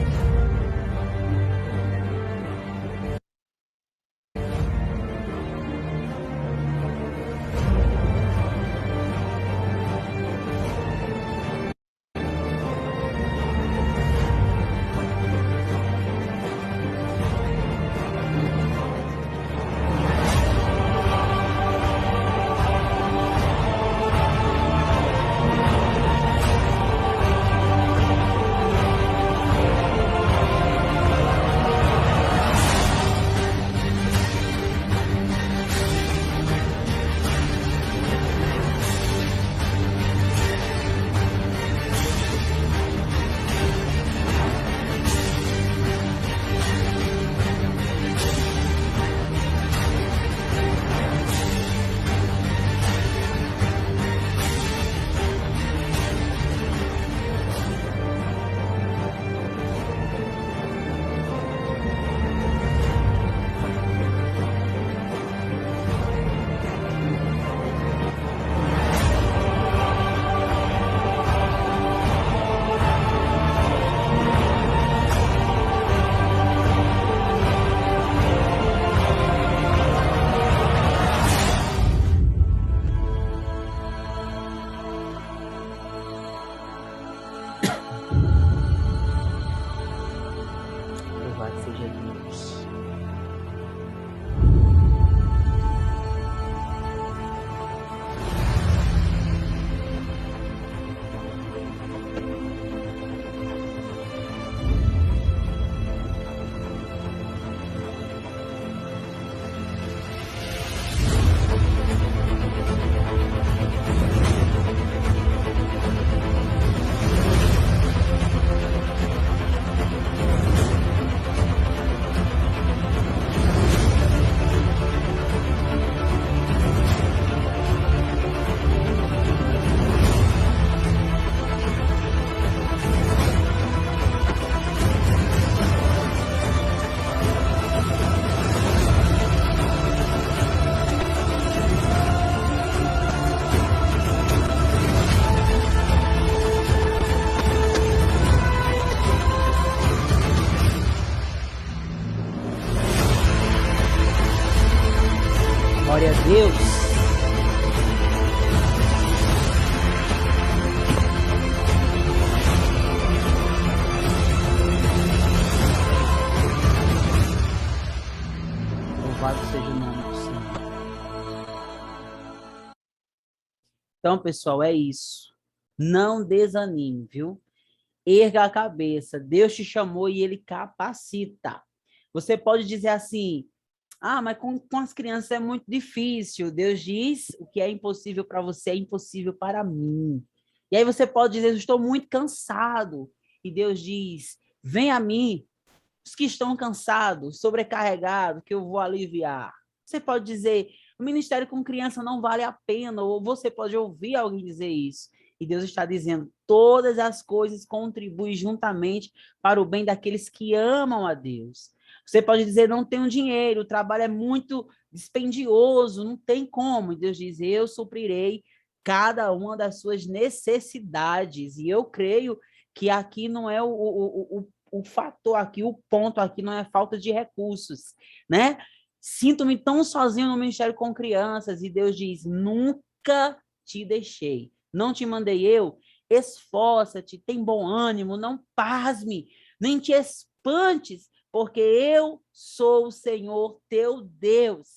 Louvado seja Deus. Glória a Deus. Louvado seja o nome do Senhor. Então, pessoal, é isso. Não desanime, viu? Erga a cabeça. Deus te chamou e Ele capacita. Você pode dizer assim, mas com as crianças é muito difícil. Deus diz, o que é impossível para você é impossível para mim. E aí você pode dizer, eu estou muito cansado. E Deus diz, vem a mim, os que estão cansados, sobrecarregados, que eu vou aliviar. Você pode dizer, o ministério com criança não vale a pena, ou você pode ouvir alguém dizer isso. E Deus está dizendo, todas as coisas contribuem juntamente para o bem daqueles que amam a Deus. Você pode dizer, não tenho dinheiro, o trabalho é muito dispendioso, não tem como. E Deus diz, eu suprirei cada uma das suas necessidades. E eu creio que aqui não é o fator, aqui o ponto, aqui não é falta de recursos, né? Sinto-me tão sozinho no ministério com crianças, e Deus diz, nunca te deixei, não te mandei eu, esforça-te, tem bom ânimo, não pasme, nem te espantes, porque eu sou o Senhor teu Deus.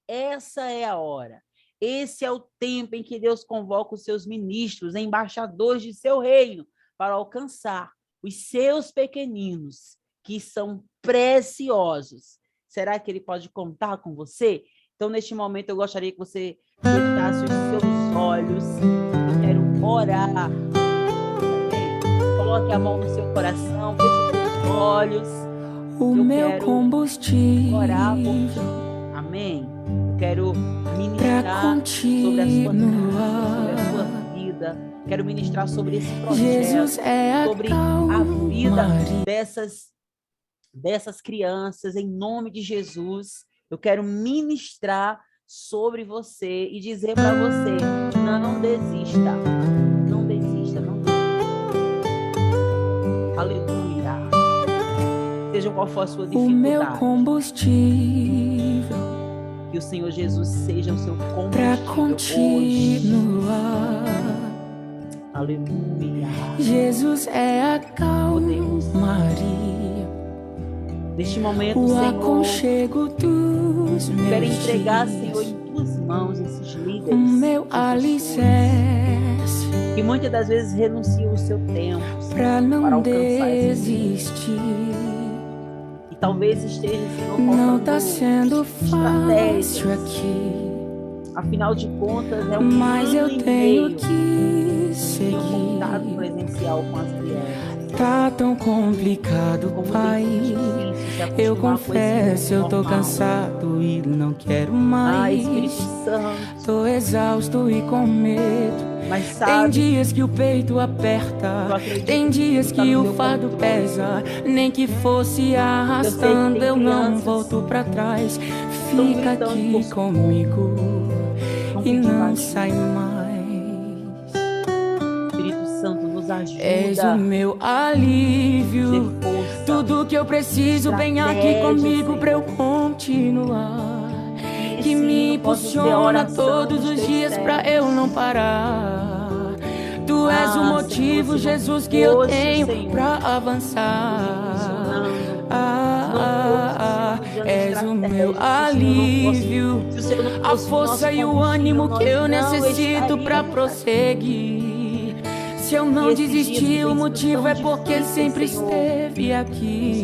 Essa é a hora. Esse é o tempo em que Deus convoca os seus ministros, embaixadores de seu reino, para alcançar os seus pequeninos, que são preciosos. Será que ele pode contar com você? Então, neste momento, eu gostaria que você fechasse os seus olhos. Eu quero orar. Coloque a mão no seu coração, feche os seus olhos. O meu combustível. Orar por ti. Amém. Eu quero ministrar sobre a sua vida, sobre a sua vida. Quero ministrar sobre esse projeto, sobre a vida dessas crianças, em nome de Jesus. Eu quero ministrar sobre você e dizer para você, não desista, não desista, não desista. Aleluia. Seja qual for a sua dificuldade. O meu combustível. Que o Senhor Jesus seja o seu combustível para continuar. Hoje. Aleluia. Jesus é a calmaria. Neste momento, o Senhor, aconchego dos meus quero entregar, dias, Senhor, em tuas mãos esses líderes, o meu alicerce, que muitas das vezes renunciam o seu tempo, Senhor, para não para alcançar desistir. E talvez esteja, Senhor, não está sendo estratégias. fácil aqui. Afinal de contas, é um mas eu tenho que seguir contato seguir. Presencial com as crianças. Tá tão complicado, Como pai. Eu confesso, eu tô normal. cansado e não quero Ai, mais. Espírito Santo. Tô exausto e com medo. Mas Tem sabe, dias que o peito eu aperta, acredito tem dias tá que no o meu fardo controle. pesa. Nem que fosse arrastando, tem eu não crianças volto pra trás. tão Fica gritando aqui por comigo Tão e pedindo não ajuda. sai mais. Espírito Santo, nos ajuda. És o meu alívio, Dê força. tudo que eu preciso, vem aqui Estratégia, comigo Senhor. pra eu continuar. E Que sim, me eu posso dizer impulsiona oração todos dos os teus dias pra servos. eu não parar. Tu és o motivo, Senhor, se não Jesus, que eu fosse o tenho Senhor pra avançar. És o meu alívio, a força e o ânimo que eu necessito pra prosseguir. Se eu não desistir, o motivo é porque sempre esteve aqui.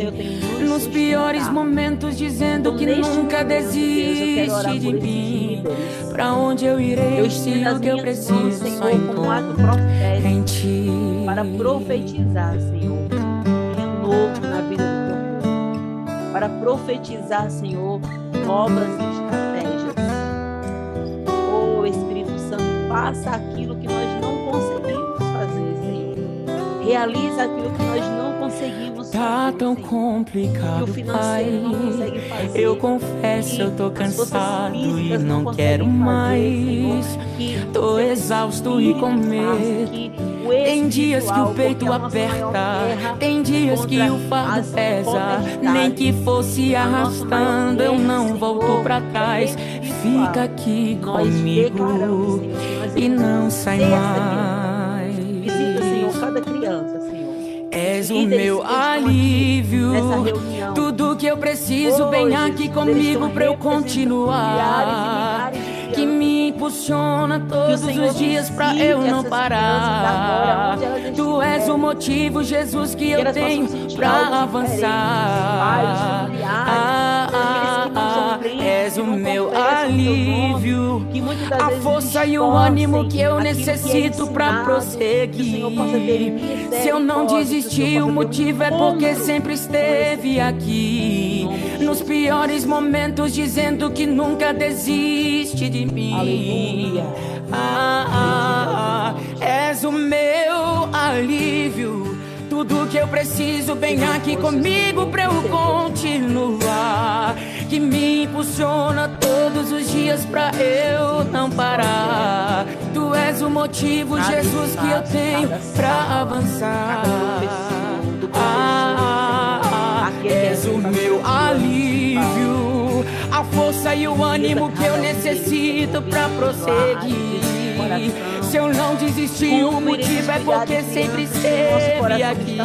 Nos piores momentos, dizendo que nunca desiste de mim. Pra onde eu irei se o que eu preciso só encontro em ti. Para profetizar, Senhor, renovo na vida do teu povo. Para profetizar, Senhor, novas estratégias. Oh, Espírito Santo, faça aquilo que nós não conseguimos fazer, Senhor. Realiza aquilo que nós não conseguimos fazer. Tá tão Senhor. complicado, Que o financeiro não consegue fazer. Eu confesso, eu tô Que as forças cansado e físicas não conseguem quero fazer, mais. Senhor. Que Tô o teu exausto e com Espírito faça, medo. que o Tem dias que o espiritual, peito porque a nossa maior aperta, guerra tem dias que contra o fardo as pesa. potestades. Nem que fosse A nossa maior arrastando, eu guerra, não Senhor, volto pra trás. é espiritual. Fica aqui Nós declaramos, comigo Senhor, que nós e iremos não sai vencer essa guerra. mais. Visita, Senhor, cada criança, Senhor. És o Líderes meu que estão aqui alívio, nessa reunião. tudo que eu preciso, Oh, vem aqui Jesus, comigo eles pra eu estão representando continuar. milhares e milhares de Que crianças. me impulsiona Que o todos Senhor os dias pra visite eu não essas crianças agora, parar. onde elas Tu és estiverem. o motivo, Jesus, que eu elas possam tenho sentir pra algo avançar. diferente. Pais, familiares, aqueles que não são crentes, És que o não meu confessam o teu nome, alívio, que muitas das a vezes força e o distorcem ânimo que eu aquilo que é necessito pra ensinado. prosseguir. Que o Senhor possa ter misericórdia, Se eu não que o desistir, Senhor o possa ter um motivo é porque encontro sempre esteve aqui. Nos piores momentos, dizendo que nunca desiste de mim. Aleluia. És o meu alívio, tudo que eu preciso, vem aqui comigo pra eu continuar. Que me impulsiona todos os dias pra eu não parar. Tu és o motivo, Jesus, que eu tenho pra avançar. És o meu alívio, a força e o ânimo que eu necessito pra prosseguir. Se eu não desistir, o motivo é porque sempre esteve aqui,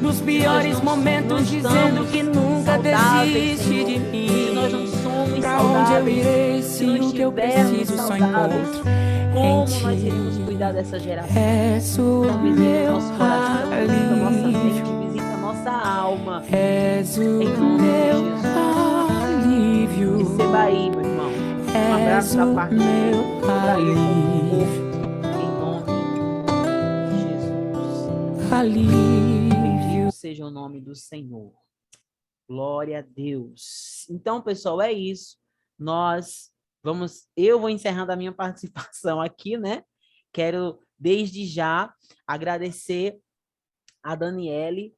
nos piores momentos, dizendo que nunca desiste de mim. Pra onde eu irei se o que eu preciso só encontro em ti? Como nós iremos cuidar dessa geração? És o meu alívio, visita a nossa alma. És o meu alívio. Receba aí, meu irmão. Um abraço da parte do meu alívio. Em nome de Jesus. Alívio. Seja o nome do Senhor. Glória a Deus. Então, pessoal, é isso. Eu vou encerrando a minha participação aqui, né? Quero, desde já, agradecer a Daniele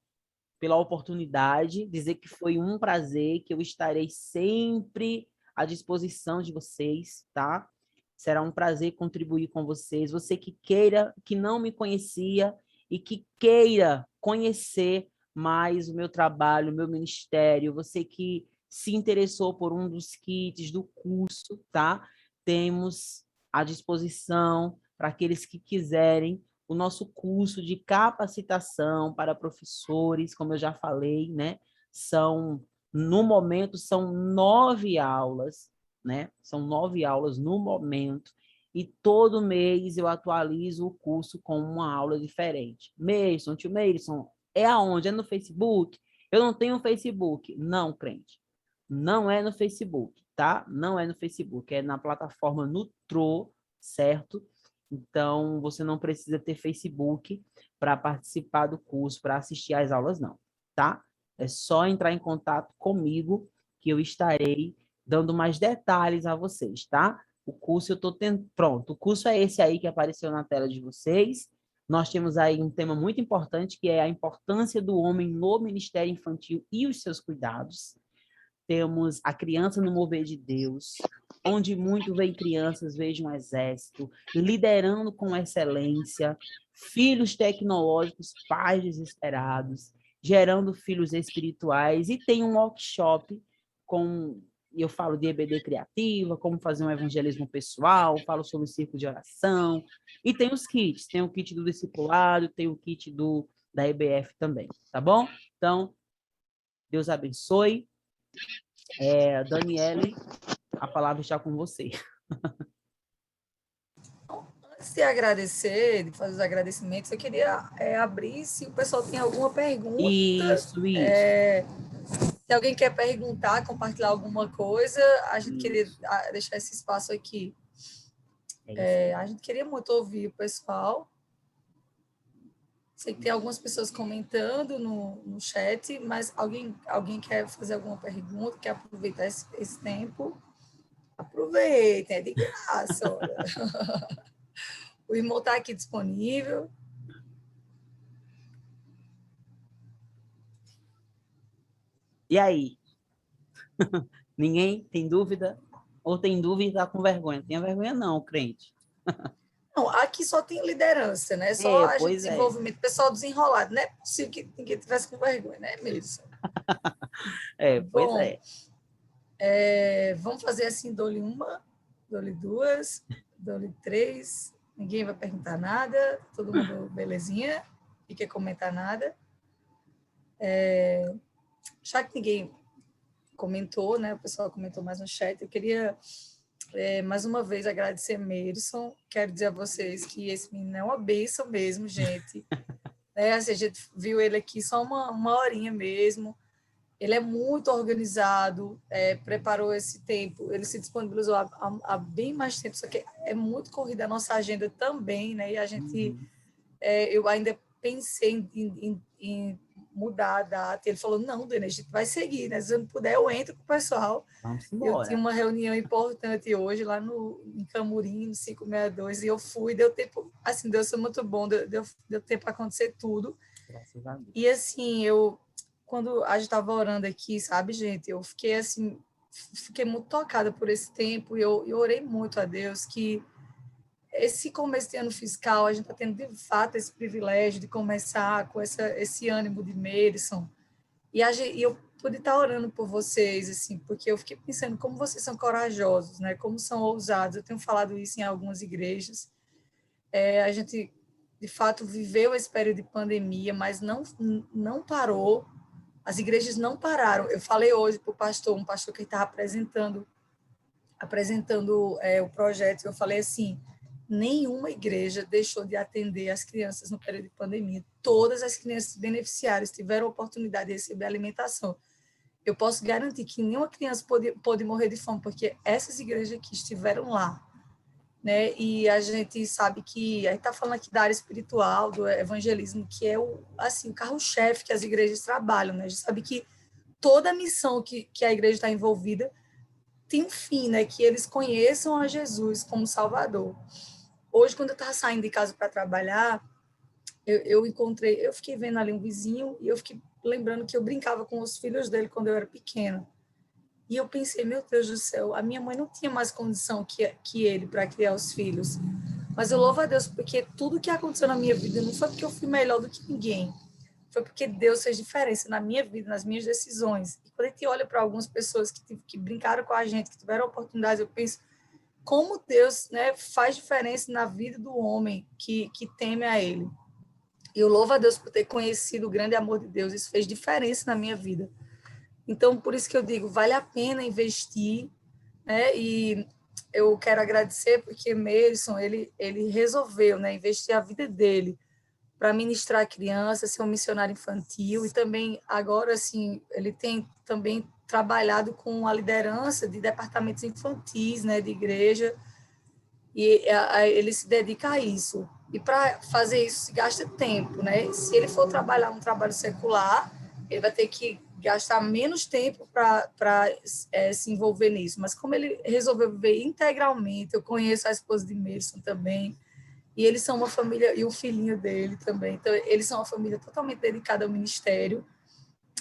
pela oportunidade, dizer que foi um prazer, que eu estarei sempre à disposição de vocês, tá? Será um prazer contribuir com vocês. Você que queira, que não me conhecia e que queira conhecer mais o meu trabalho, o meu ministério, você que se interessou por um dos kits do curso, tá? Temos à disposição para aqueles que quiserem o nosso curso de capacitação para professores, como eu já falei, né? No momento, são 9 aulas, né? São 9 aulas no momento, e todo mês eu atualizo o curso com uma aula diferente. Tio Meirson, é aonde? É no Facebook? Eu não tenho Facebook. Não, crente. Não é no Facebook, tá? Não é no Facebook, é na plataforma Nutro, certo? Então, você não precisa ter Facebook para participar do curso, para assistir às aulas, não, tá? É só entrar em contato comigo que eu estarei dando mais detalhes a vocês, tá? O curso eu estou tendo... Pronto, o curso é esse aí que apareceu na tela de vocês. Nós temos aí um tema muito importante, que é a importância do homem no ministério infantil e os seus cuidados. Temos a criança no mover de Deus, onde muito vem crianças, vejo um exército, liderando com excelência, filhos tecnológicos, pais desesperados, gerando filhos espirituais, e tem um workshop eu falo de EBD criativa, como fazer um evangelismo pessoal, falo sobre o círculo de oração, e tem os kits, tem o kit do discipulado, tem o kit da EBF também, tá bom? Então, Deus abençoe. Daniele, a palavra está com você. Antes de agradecer, de fazer os agradecimentos, eu queria abrir se o pessoal tem alguma pergunta. Isso. Se alguém quer perguntar, compartilhar alguma coisa, a gente queria deixar esse espaço aqui. A gente queria muito ouvir o pessoal. Sei que tem algumas pessoas comentando no chat, mas alguém quer fazer alguma pergunta, quer aproveitar esse tempo? Aproveitem, é de graça. Olha. O irmão está aqui disponível. E aí? Ninguém tem dúvida? Ou tem dúvida e está com vergonha? Tenha vergonha não, crente. Não, aqui só tem liderança, né? Só a gente desenvolvimento, pessoal desenrolado. Não é possível que ninguém tivesse com vergonha, né, Melissa? Vamos fazer assim, dou-lhe uma, dou-lhe duas, dou-lhe três. Ninguém vai perguntar nada, todo mundo belezinha, e quer comentar nada. Já que ninguém comentou, né? O pessoal comentou mais no chat, eu queria... mais uma vez agradecer a Meirson. Quero dizer a vocês que esse menino é uma bênção mesmo, gente. Assim, a gente viu ele aqui só uma horinha mesmo. Ele é muito organizado, preparou esse tempo, ele se disponibilizou há bem mais tempo, só que é muito corrida a nossa agenda também, né? E a gente, eu ainda pensei em mudar a data. Ele falou, não, Dani, a gente vai seguir, né? Se eu não puder, eu entro com o pessoal. Vamos Eu embora. tinha uma reunião importante hoje lá em Camurim, no 562, e eu fui, deu tempo, assim, Deus foi muito bom, deu tempo para acontecer tudo. Graças a Deus. E assim, quando a gente estava orando aqui, sabe, gente, eu fiquei assim, fiquei muito tocada por esse tempo, e eu orei muito a Deus que esse começo de ano fiscal, a gente está tendo, de fato, esse privilégio de começar com esse ânimo de Madison. E eu pude estar orando por vocês, assim, porque eu fiquei pensando como vocês são corajosos, né? Como são ousados. Eu tenho falado isso em algumas igrejas. A gente, de fato, viveu esse período de pandemia, mas não parou. As igrejas não pararam. Eu falei hoje para o pastor, um pastor que estava apresentando o projeto, eu falei assim, nenhuma igreja deixou de atender as crianças no período de pandemia. Todas as crianças beneficiárias tiveram a oportunidade de receber alimentação. Eu posso garantir que nenhuma criança pôde morrer de fome, porque essas igrejas aqui estiveram lá, né? E a gente sabe que, a gente está falando aqui da área espiritual, do evangelismo, que é o carro-chefe que as igrejas trabalham, né? A gente sabe que toda a missão que a igreja está envolvida tem um fim, né? Que eles conheçam a Jesus como Salvador. Hoje, quando eu estava saindo de casa para trabalhar, eu fiquei vendo ali um vizinho e eu fiquei lembrando que eu brincava com os filhos dele quando eu era pequena. E eu pensei, meu Deus do céu, a minha mãe não tinha mais condição que ele para criar os filhos. Mas eu louvo a Deus porque tudo que aconteceu na minha vida não foi porque eu fui melhor do que ninguém. Foi porque Deus fez diferença na minha vida, nas minhas decisões. E quando a gente olha para algumas pessoas que brincaram com a gente, que tiveram oportunidades, eu penso como Deus, né, faz diferença na vida do homem que teme a Ele. E eu louvo a Deus por ter conhecido o grande amor de Deus. Isso fez diferença na minha vida. Então, por isso que eu digo, vale a pena investir, né? E eu quero agradecer porque Madison, ele resolveu, né, investir a vida dele para ministrar crianças, ser um missionário infantil, e também agora, assim, ele tem também trabalhado com a liderança de departamentos infantis, né, de igreja, e ele se dedica a isso. E para fazer isso se gasta tempo, né? Se ele for trabalhar um trabalho secular, ele vai ter que gastar menos tempo para se envolver nisso. Mas como ele resolveu viver integralmente, eu conheço a esposa de Madison também, e eles são uma família, e o filhinho dele também, então eles são uma família totalmente dedicada ao ministério.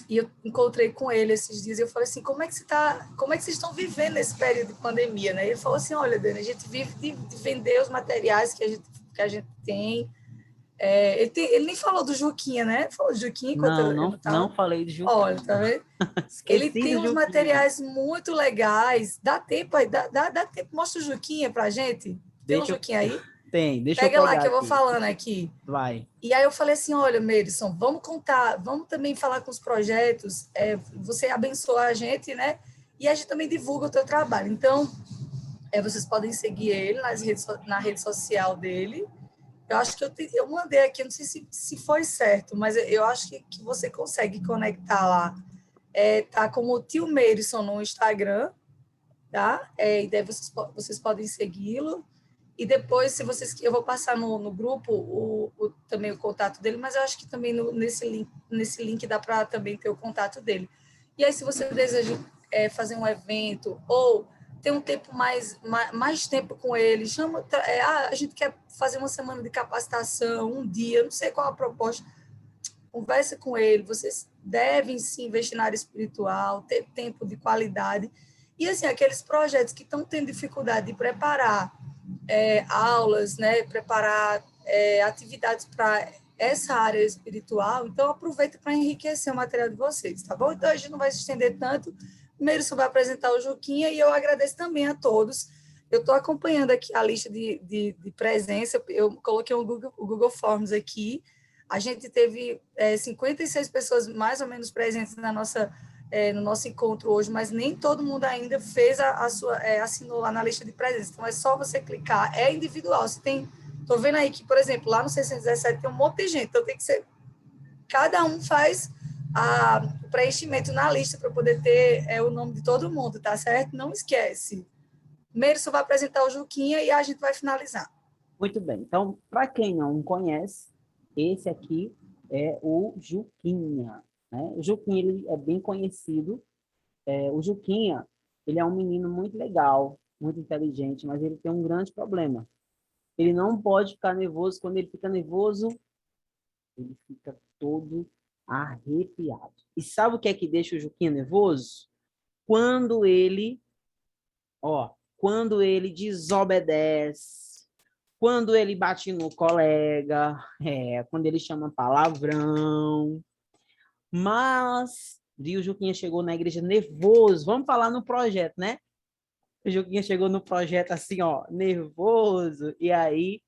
E eu encontrei com ele esses dias e eu falei assim, como é que vocês estão vivendo esse período de pandemia, né? Ele falou assim, olha, Dani, a gente vive de vender os materiais que a gente tem. Ele nem falou do Juquinha, né? Falou do Juquinha enquanto não falei do Juquinha. Olha, tá vendo? Ele tem uns materiais muito legais. Dá tempo aí, dá tempo. Mostra o Juquinha pra gente. Tem um Juquinha aí? Tem, deixa Pega eu lá pegar que eu vou aqui. falando aqui. Vai. E aí eu falei assim, olha, Madison, vamos também falar com os projetos, você abençoa a gente, né? E a gente também divulga o teu trabalho. Então, vocês podem seguir ele na rede social dele. Eu acho que eu mandei aqui, não sei se foi certo, mas eu acho que você consegue conectar lá. Tá como o Tio Madison no Instagram, tá? E daí vocês podem segui-lo. E depois, se vocês, eu vou passar no grupo também o contato dele, mas eu acho que também nesse link dá para também ter o contato dele. E aí, se você deseja fazer um evento ou ter um tempo mais tempo com ele, a gente quer fazer uma semana de capacitação, um dia, não sei qual a proposta, conversa com ele, vocês devem sim investir na área espiritual, ter tempo de qualidade. E assim, aqueles projetos que estão tendo dificuldade de preparar aulas, né, preparar atividades para essa área espiritual, então aproveita para enriquecer o material de vocês, tá bom? Então a gente não vai se estender tanto, primeiro você vai apresentar o Juquinha e eu agradeço também a todos. Eu estou acompanhando aqui a lista de presença, eu coloquei o Google Forms aqui, a gente teve 56 pessoas mais ou menos presentes no nosso encontro hoje, mas nem todo mundo ainda fez assinou lá na lista de presença. Então, é só você clicar. É individual. Estou vendo aí que, por exemplo, lá no 617 tem um monte de gente. Então, tem que ser... Cada um faz o preenchimento na lista para poder ter o nome de todo mundo, tá certo? Não esquece. Primeiro, você vai apresentar o Juquinha e a gente vai finalizar. Muito bem. Então, para quem não conhece, esse aqui é o Juquinha, né? O Juquinha, ele é bem conhecido. O Juquinha, ele é um menino muito legal, muito inteligente, mas ele tem um grande problema. Ele não pode ficar nervoso. Quando ele fica nervoso, ele fica todo arrepiado. E sabe o que é que deixa o Juquinha nervoso? Quando ele, quando ele desobedece, quando ele bate no colega, quando ele chama palavrão. Mas, viu, o Juquinha chegou na igreja nervoso. Vamos falar no projeto, né? O Juquinha chegou no projeto assim, nervoso. E aí,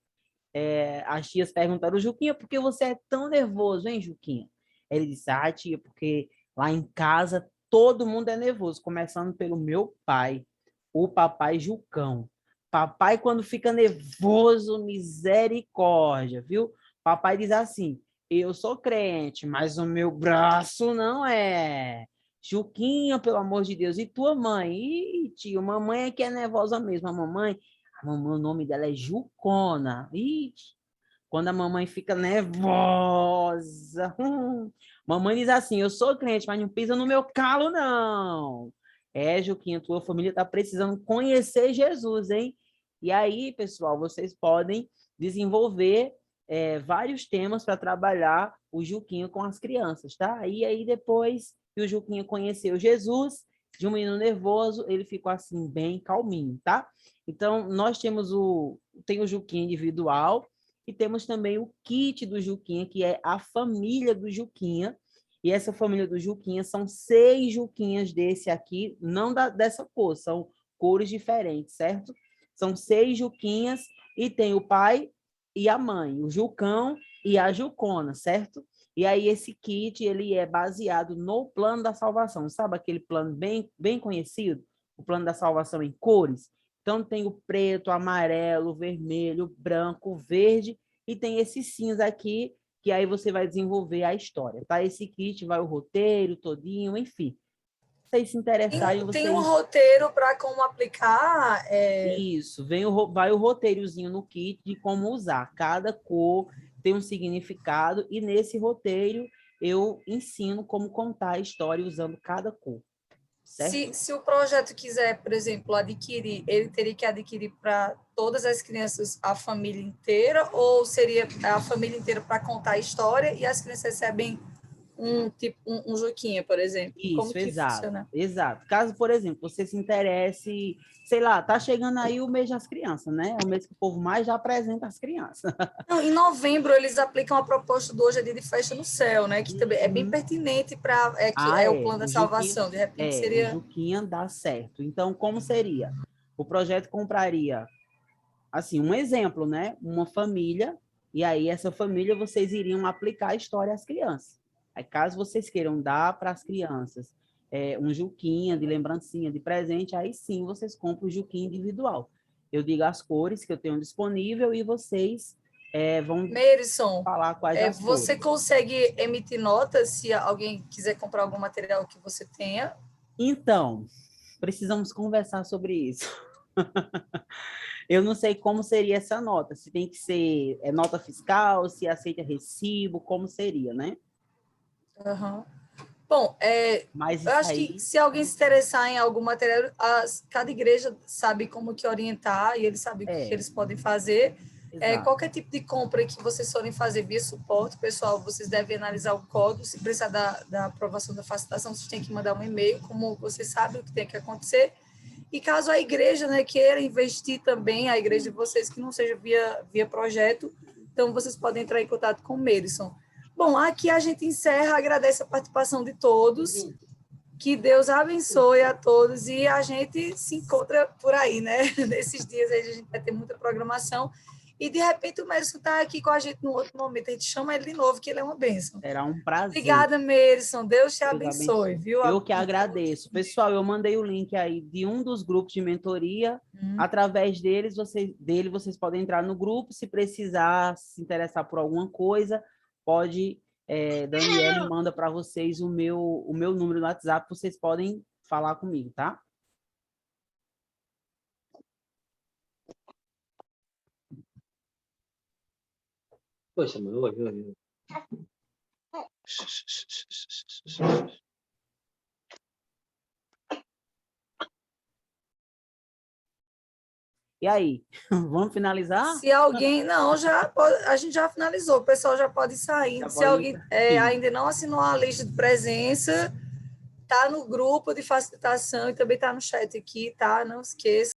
as tias perguntaram, Juquinha, por que você é tão nervoso, hein, Juquinha? Ele disse, tia, porque lá em casa todo mundo é nervoso, começando pelo meu pai, o papai Jucão. Papai, quando fica nervoso, misericórdia, viu? Papai diz assim, eu sou crente, mas o meu braço não é. Juquinha, pelo amor de Deus, e tua mãe? Ih, tio, mamãe é que é nervosa mesmo, o nome dela é Jucona. Ixi, quando a mamãe fica nervosa. Mamãe diz assim, eu sou crente, mas não pisa no meu calo, não. Juquinha, tua família está precisando conhecer Jesus, hein? E aí, pessoal, vocês podem desenvolver vários temas para trabalhar o Juquinha com as crianças, tá? E aí, depois que o Juquinha conheceu Jesus, de um menino nervoso, ele ficou assim, bem calminho, tá? Então, nós tem o Juquinha individual e temos também o kit do Juquinha, que é a família do Juquinha. E essa família do Juquinha são 6 Juquinhas desse aqui, não dessa cor, são cores diferentes, certo? São 6 Juquinhas e tem o pai e a mãe, o Jucão e a Jucona, certo? E aí esse kit, ele é baseado no plano da salvação, sabe aquele plano bem, bem conhecido? O plano da salvação em cores? Então, tem o preto, amarelo, vermelho, branco, verde, e tem esse cinza aqui, que aí você vai desenvolver a história, tá? Esse kit vai o roteiro todinho, enfim. Se vocês se interessarem, Tem um vocês... roteiro para como aplicar. Isso, vai o roteirozinho no kit de como usar. Cada cor tem um significado, e nesse roteiro eu ensino como contar a história usando cada cor. Certo? Se o projeto quiser, por exemplo, adquirir, ele teria que adquirir para todas as crianças a família inteira, ou seria a família inteira para contar a história e as crianças recebem um Juquinha, por exemplo? Como Isso, que exato, funciona? exato. Caso, por exemplo, você se interesse, sei lá, tá chegando aí o mês das crianças, né? É o mês que o povo mais já apresenta as crianças. Não, em novembro, eles aplicam a proposta do Hoje é Dia de Festa no Céu, né? Que também é bem pertinente para que é o plano da salvação. De repente O seria. Juquinha dá certo. Então, como seria? O projeto compraria, assim, um exemplo, né? Uma família, e aí essa família vocês iriam aplicar a história às crianças. Aí, caso vocês queiram dar para as crianças um Juquinha de lembrancinha, de presente, aí sim vocês compram o Juquinha individual. Eu digo as cores que eu tenho disponível e vocês vão Merison, falar quais as você cores. consegue emitir notas se alguém quiser comprar algum material que você tenha? Então, precisamos conversar sobre isso. Eu não sei como seria essa nota, se tem que ser nota fiscal, se aceita recibo, como seria, né? Uhum. Bom, Mas eu isso acho que aí, se alguém se interessar em algum material, cada igreja sabe como que orientar e eles sabem o que eles podem fazer. exato. Qualquer tipo de compra que vocês forem fazer via suporte, pessoal, vocês devem analisar o código. Se precisar da aprovação da facilitação, vocês têm que mandar um e-mail, como vocês sabem o que tem que acontecer. E caso a igreja, né, queira investir também, a igreja de vocês, que não seja via projeto, então vocês podem entrar em contato com o Merison. Bom, aqui a gente encerra, agradece a participação de todos, que Deus abençoe a todos e a gente se encontra por aí, né? Nesses dias aí a gente vai ter muita programação e de repente o Merison está aqui com a gente no outro momento, a gente chama ele de novo, que ele é uma bênção. Será um prazer. Obrigada, Merison, Deus te Deus abençoe, abençoe. viu? Eu que agradeço. Pessoal, eu mandei o link aí de um dos grupos de mentoria. Através dele, vocês podem entrar no grupo. Se precisar, se interessar por alguma coisa, pode... Daniele manda para vocês o meu número no WhatsApp, vocês podem falar comigo, tá? Poxa, mano, E aí, vamos finalizar? Se alguém... Não, já pode, a gente já finalizou, o pessoal já pode sair. Já Se pode alguém ir. ainda não assinou a lista de presença, está no grupo de facilitação e também está no chat aqui, tá? Não esqueça.